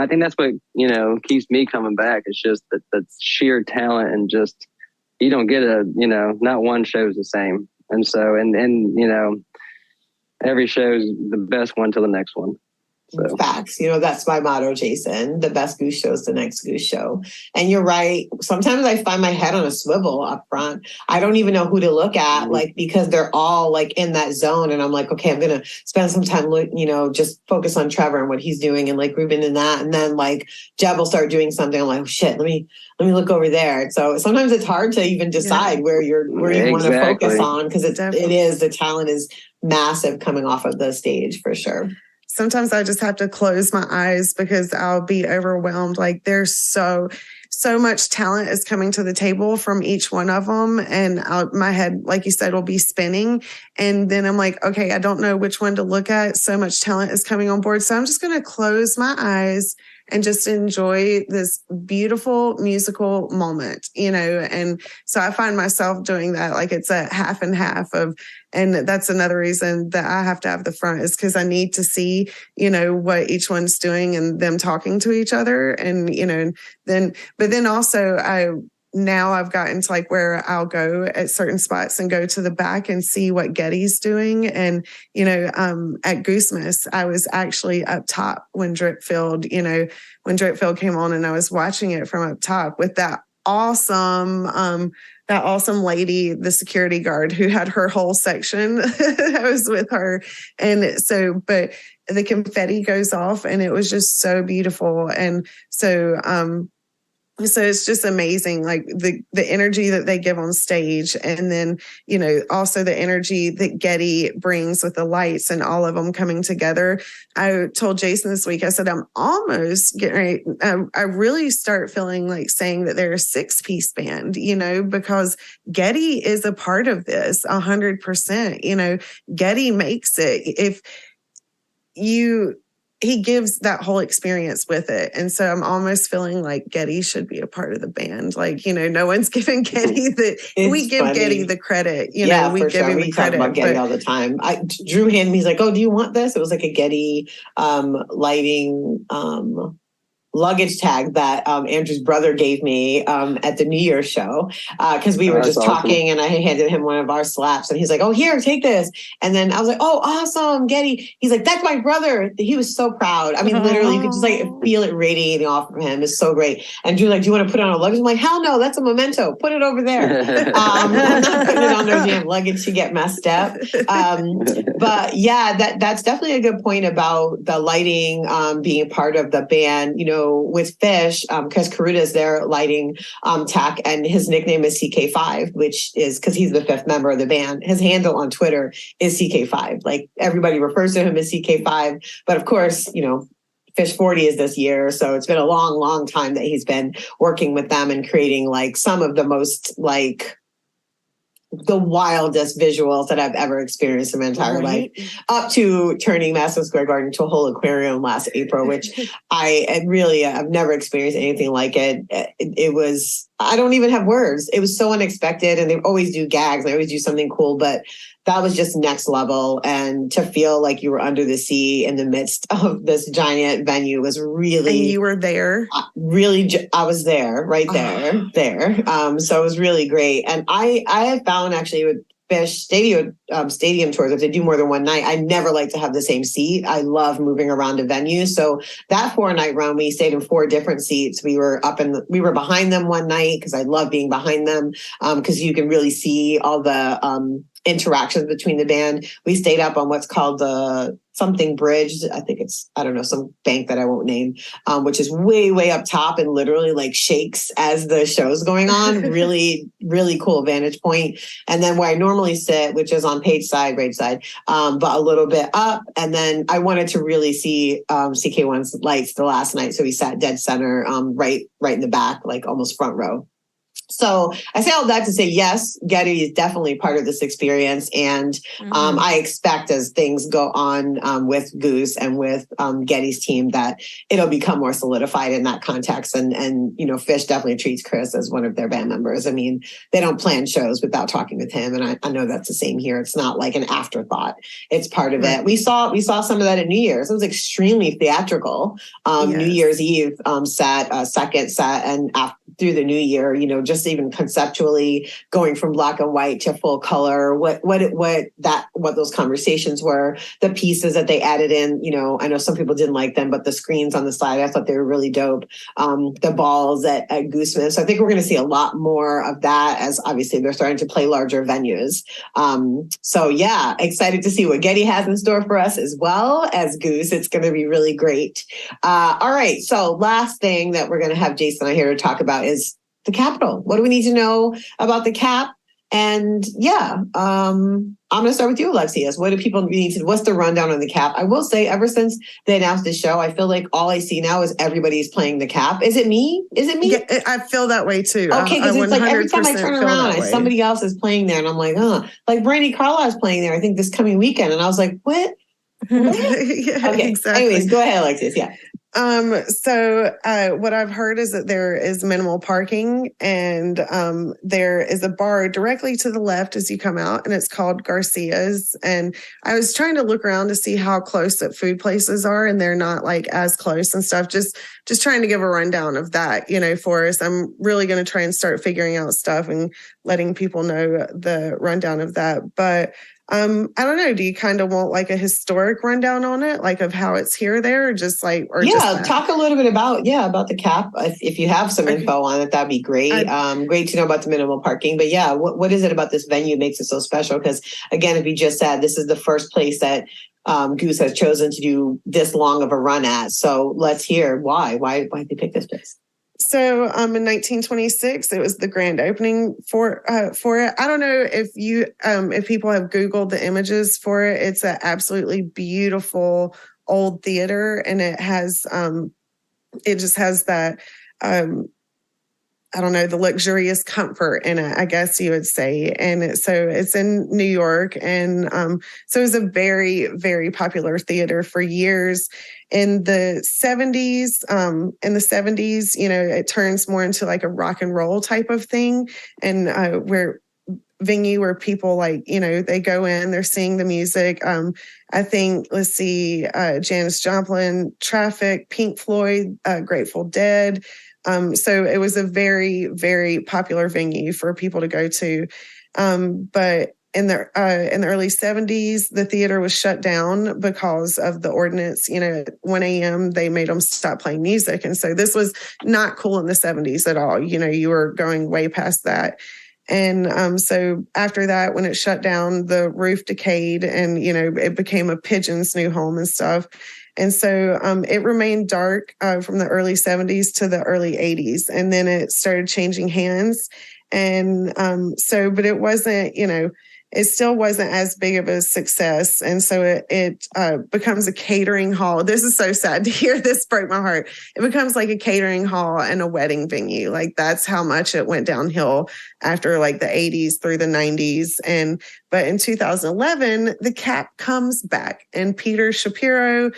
keeps me coming back. It's just that sheer talent, and just you don't get not one show's the same, and so and every show's the best one to the next one. So. Facts. That's my motto, Jason. The best Goose show is the next Goose show. And you're right. Sometimes I find my head on a swivel up front. I don't even know who to look at, because they're all like in that zone. And I'm like, okay, I'm going to spend some time, just focus on Trevor and what he's doing and like grooving in that. And then like Jeb will start doing something. I'm like, oh shit, let me look over there. So sometimes it's hard to even decide where you want to focus on, because the talent is massive coming off of the stage for sure. Sometimes I just have to close my eyes because I'll be overwhelmed. Like there's so much talent is coming to the table from each one of them. And my head, like you said, will be spinning. And then I'm like, okay, I don't know which one to look at. So much talent is coming on board. So I'm just going to close my eyes and just enjoy this beautiful musical moment, and so I find myself doing that. Like it's a half and half and that's another reason that I have to have the front, is because I need to see, what each one's doing and them talking to each other. And, but then also I've gotten to like where I'll go at certain spots and go to the back and see what Getty's doing. And, at Goosemas, I was actually up top when Dripfield came on, and I was watching it from up top with that awesome lady, the security guard, who had her whole section. I was with her. And so, but the confetti goes off and it was just so beautiful. And so, So it's just amazing, like the energy that they give on stage, and then also the energy that Getty brings with the lights and all of them coming together. I told Jason this week, I said I'm almost getting ready. I really start feeling like saying that they're a 6-piece band, because Getty is a part of this 100%. Getty makes it. If he gives that whole experience with it. And so I'm almost feeling like Getty should be a part of the band. Like, no one's giving Getty we give funny. Getty the credit. We give him the credit. Talk about Getty all the time. Drew handed me, he's like, oh, do you want this? It was like a Getty lighting luggage tag that Andrew's brother gave me at the New Year's show because we were just talking and I handed him one of our slaps and he's like, oh, here, take this. And then I was like, oh, awesome, Getty. He's like, that's my brother. He was so proud. I mean, literally, you could just like feel it radiating off of him. It's so great. And Drew's like, do you want to put it on a luggage? I'm like, hell no, that's a memento. Put it over there. I'm not putting it on their damn luggage to get messed up. But yeah, that's definitely a good point about the lighting being part of the band, with Fish, because Karuta is their lighting tech, and his nickname is CK5, which is because he's the 5th member of the band. His handle on Twitter is CK5. Like everybody refers to him as CK5, but of course, Fish 40 is this year, so it's been a long, long time that he's been working with them and creating like some of the most like the wildest visuals that I've ever experienced in my entire life, up to turning Madison Square Garden to a whole aquarium last April, which I've never experienced anything like it. It was, I don't even have words. It was so unexpected, and they always do gags. They always do something cool, but that was just next level. And to feel like you were under the sea in the midst of this giant venue was really... And you were there? I was there, right there. So it was really great. And I have found actually with Fish stadium tours, if they do more than one night, I never like to have the same seat. I love moving around a venue. So that 4-night run, we stayed in 4 different seats. We were behind them one night because I love being behind them because you can really see all the interactions between the band. We stayed up on what's called the something bridge. I think it's, I don't know, some bank that I won't name, which is way, way up top and literally like shakes as the show's going on. Really, really cool vantage point. And then where I normally sit, which is on page side, right side, but a little bit up. And then I wanted to really see CK1's lights the last night. So we sat dead center, right in the back, like almost front row. So I say all that to say, yes, Getty is definitely part of this experience. And I expect as things go on with Goose and with Getty's team that it'll become more solidified in that context. And Fish definitely treats Chris as one of their band members. I mean, they don't plan shows without talking with him. And I know that's the same here. It's not like an afterthought. It's part of it. We saw some of that at New Year's. It was extremely theatrical. Yes. New Year's Eve second set, and through the new year, just even conceptually going from black and white to full color, what those conversations were, the pieces that they added in, I know some people didn't like them, but the screens on the side, I thought they were really dope. The balls at Gooseman. So I think we're going to see a lot more of that as obviously they're starting to play larger venues. So yeah, excited to see what Getty has in store for us as well as Goose. It's going to be really great. All right. So last thing that we're going to have Jason and I here to talk about is the Capitol. What do we need to know about the Cap? And yeah, I'm going to start with you, Alexius. What do people need to, what's the rundown on the Cap? I will say ever since they announced the show, I feel like all I see now is everybody's playing the Cap. Is it me? Yeah, I feel that way too. Okay, because it's like every time I turn around, somebody else is playing there and I'm like, like Brandy Carlisle is playing there, I think this coming weekend. And I was like, what? Yeah, okay, exactly. Anyways, go ahead, Alexius. Yeah. So what I've heard is that there is minimal parking, and there is a bar directly to the left as you come out, and it's called Garcia's. And I was trying to look around to see how close that food places are, and they're not like as close and stuff. Just trying to give a rundown of that, for us. I'm really going to try and start figuring out stuff and letting people know the rundown of that. But I don't know. Do you kind of want like a historic rundown on it, like of how it's here, there, or just like, or just talk a little bit about the Cap. If you have some info on it, that'd be great. Great to know about the minimal parking. But yeah, what is it about this venue makes it so special? Because again, if you just said this is the first place that Goose has chosen to do this long of a run at, so let's hear why they picked this place. in 1926, it was the grand opening for it. I don't know if people have Googled the images for it. It's an absolutely beautiful old theater, and it just has that I don't know, the luxurious comfort in it, I guess you would say. And so it's in New York. And so it was a very, very popular theater for years. In the 70s, it turns more into like a rock and roll type of thing. And venue where people they go in, they're seeing the music. I think, Janis Joplin, Traffic, Pink Floyd, Grateful Dead. So it was a very, very popular venue for people to go to. But in the early 70s, the theater was shut down because of the ordinance. At 1 a.m., they made them stop playing music. And so this was not cool in the 70s at all. You were going way past that. And so after that, when it shut down, the roof decayed and, it became a pigeon's new home and stuff. And so it remained dark from the early 70s to the early 80s. And then it started changing hands. And but it wasn't, it still wasn't as big of a success. And so it becomes a catering hall. This is so sad to hear. This broke my heart. It becomes like a catering hall and a wedding venue. Like that's how much it went downhill after like the 80s through the 90s. But in 2011, the CAP comes back and Peter Shapiro,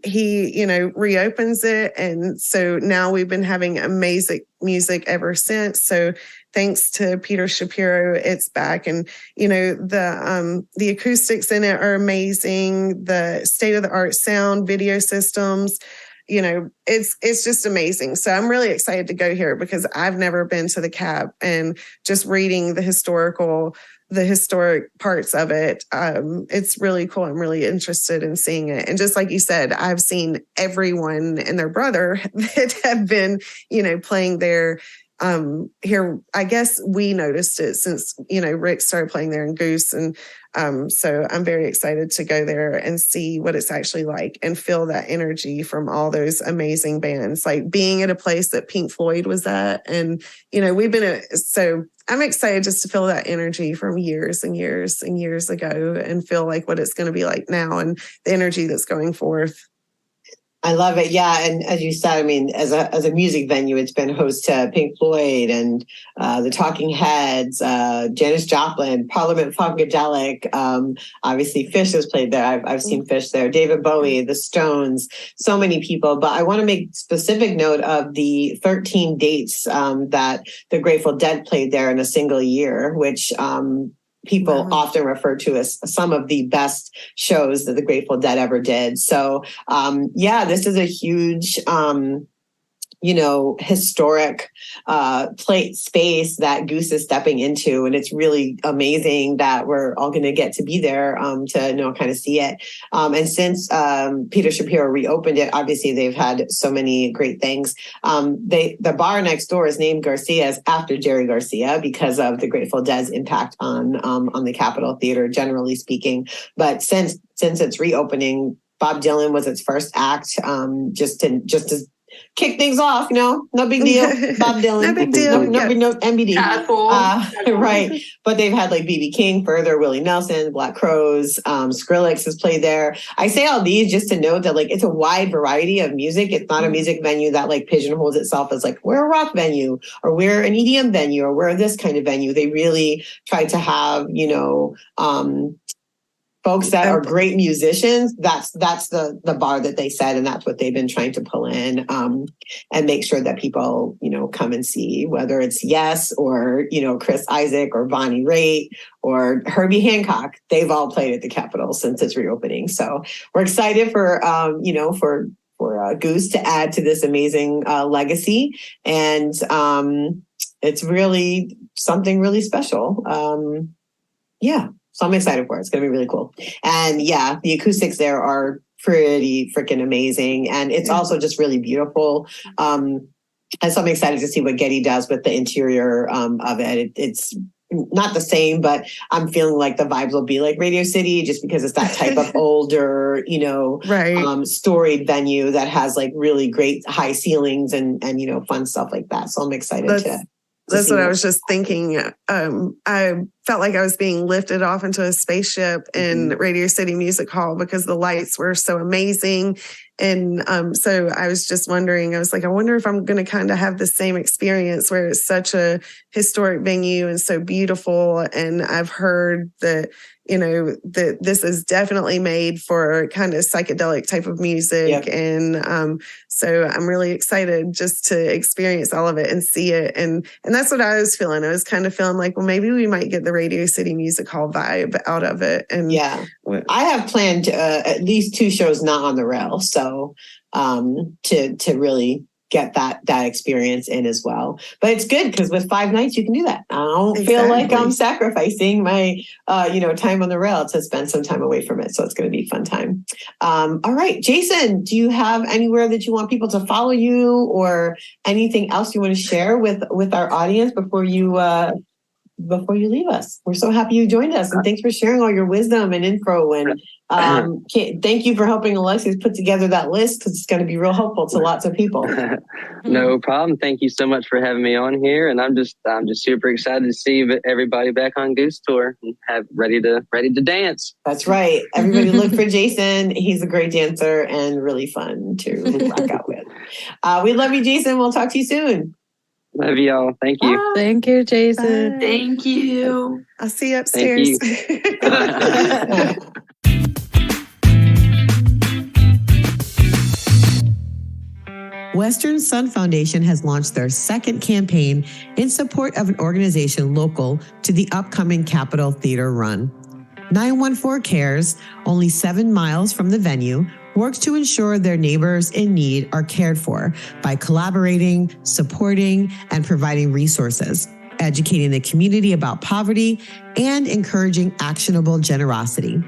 he, reopens it. And so now we've been having amazing music ever since. So thanks to Peter Shapiro, it's back. And, the acoustics in it are amazing. The state-of-the-art sound, video systems, it's just amazing. So I'm really excited to go here because I've never been to the CAP, and just reading the historic parts of it. It's really cool. I'm really interested in seeing it. And just like you said, I've seen everyone and their brother that have been, playing there. Here, I guess we noticed it since, Rick started playing there in Goose. And so I'm very excited to go there and see what it's actually like and feel that energy from all those amazing bands, like being at a place that Pink Floyd was at. And, so I'm excited just to feel that energy from years and years and years ago and feel like what it's going to be like now and the energy that's going forth. I love it. Yeah. And as you said, I mean, as a music venue, it's been host to Pink Floyd and the Talking Heads, Janis Joplin, Parliament Funkadelic. Obviously, Fish has played there. I've seen Fish there. David Bowie, the Stones, so many people. But I want to make specific note of the 13 dates that the Grateful Dead played there in a single year, which people often refer to as some of the best shows that the Grateful Dead ever did. So, this is a huge, historic space that Goose is stepping into. And it's really amazing that we're all going to get to be there to kind of see it. And since Peter Shapiro reopened it, obviously they've had so many great things. The bar next door is named Garcia's after Jerry Garcia because of the Grateful Dead's impact on the Capitol Theater, generally speaking. But since it's reopening, Bob Dylan was its first act, just to kick things off, no big deal. Bob Dylan, no big deal. No MBD, right? But they've had like BB King, Further, Willie Nelson, Black Crowes, Skrillex has played there. I say all these just to note that like it's a wide variety of music. It's not a music venue that like pigeonholes itself as like we're a rock venue or we're an EDM venue or we're this kind of venue. They really try to have folks that are great musicians. That's the bar that they set, and that's what they've been trying to pull in and make sure that people come and see, whether it's Yes or Chris Isaak or Bonnie Raitt or Herbie Hancock. They've all played at the Capitol since it's reopening. So we're excited for Goose to add to this amazing legacy, and it's really something really special. So I'm excited for it. It's going to be really cool. And the acoustics there are pretty freaking amazing. And it's also just really beautiful. And so I'm excited to see what Getty does with the interior of it. It's not the same, but I'm feeling like the vibes will be like Radio City just because it's that type of older, right. Storied venue that has like really great high ceilings and fun stuff like that. So I'm excited That's what I was just thinking. I felt like I was being lifted off into a spaceship in Radio City Music Hall because the lights were so amazing. And so I was just wondering, I wonder if I'm going to kind of have the same experience where it's such a historic venue and so beautiful. And I've heard that, that this is definitely made for kind of psychedelic type of music. Yep. And so I'm really excited just to experience all of it and see it. And that's what I was feeling. I was kind of feeling like, well, maybe we might get the Radio City Music Hall vibe out of it. And I have planned at least 2 shows not on the rail. So to really get that experience in as well. But it's good because with 5 nights you can do that. I don't feel like I'm sacrificing my time on the rail to spend some time away from it. So it's going to be a fun time. All right, Jason, do you have anywhere that you want people to follow you or anything else you want to share with our audience before you leave us? We're so happy you joined us, and thanks for sharing all your wisdom and info. And thank you for helping Alexis put together that list because it's going to be real helpful to lots of people. No problem. Thank you so much for having me on here, and I'm just super excited to see everybody back on Goose Tour and ready to dance. That's right. Everybody look for Jason. He's a great dancer and really fun to rock out with. We love you, Jason. We'll talk to you soon. Love y'all. Thank you. Bye. Thank you, Jason. Bye. Thank you. I'll see you upstairs. Thank you. Western Sun Foundation has launched their second campaign in support of an organization local to the upcoming Capitol Theater Run. 914 Cares, only 7 miles from the venue, works to ensure their neighbors in need are cared for by collaborating, supporting, and providing resources, educating the community about poverty, and encouraging actionable generosity.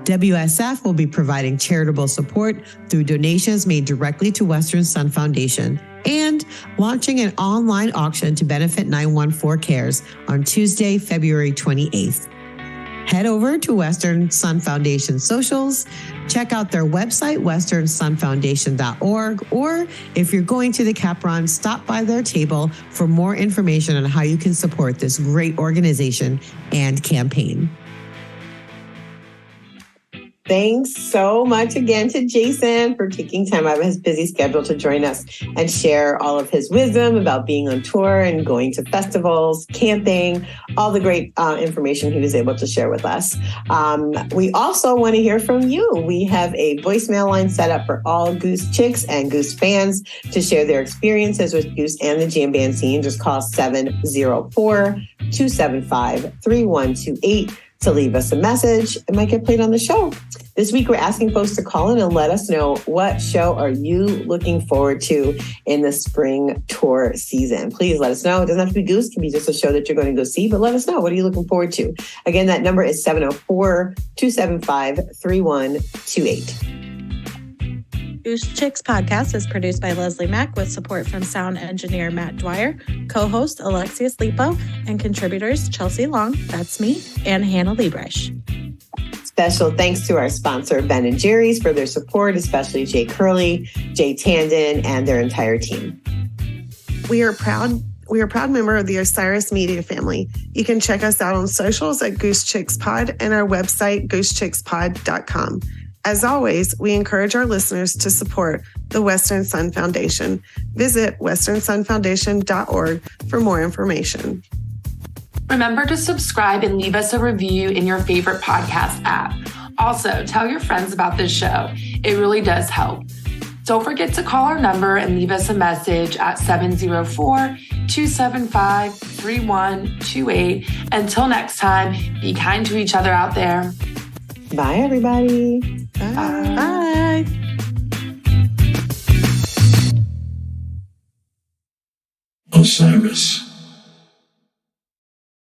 WSF will be providing charitable support through donations made directly to Western Sun Foundation and launching an online auction to benefit 914 Cares on Tuesday, February 28th. Head over to Western Sun Foundation socials, check out their website, westernsunfoundation.org, or if you're going to the Cap Run, stop by their table for more information on how you can support this great organization and campaign. Thanks so much again to Jason for taking time out of his busy schedule to join us and share all of his wisdom about being on tour and going to festivals, camping, all the great information he was able to share with us. We also want to hear from you. We have a voicemail line set up for all Goose chicks and Goose fans to share their experiences with Goose and the jam band scene. Just call 704-275-3128. to leave us a message. It might get played on the show. This week, we're asking folks to call in and let us know what show are you looking forward to in the spring tour season. Please let us know. It doesn't have to be Goose. It can be just a show that you're going to go see, but let us know. What are you looking forward to? Again, that number is 704-275-3128. Goose Chicks podcast is produced by Leslie Mack with support from sound engineer Matt Dwyer, co-host Alexius Lipot, and contributors Chelsea Long, that's me, and Hannah Liebrecht. Special thanks to our sponsor, Ben & Jerry's, for their support, especially Jay Curley, Jay Tandon, and their entire team. We are a proud member of the Osiris Media family. You can check us out on socials at Goose Chicks Pod and our website, goosechickspod.com. As always, we encourage our listeners to support the Western Sun Foundation. Visit westernsunfoundation.org for more information. Remember to subscribe and leave us a review in your favorite podcast app. Also, tell your friends about this show. It really does help. Don't forget to call our number and leave us a message at 704-275-3128. Until next time, be kind to each other out there. Bye, everybody. Bye. Bye. Osiris.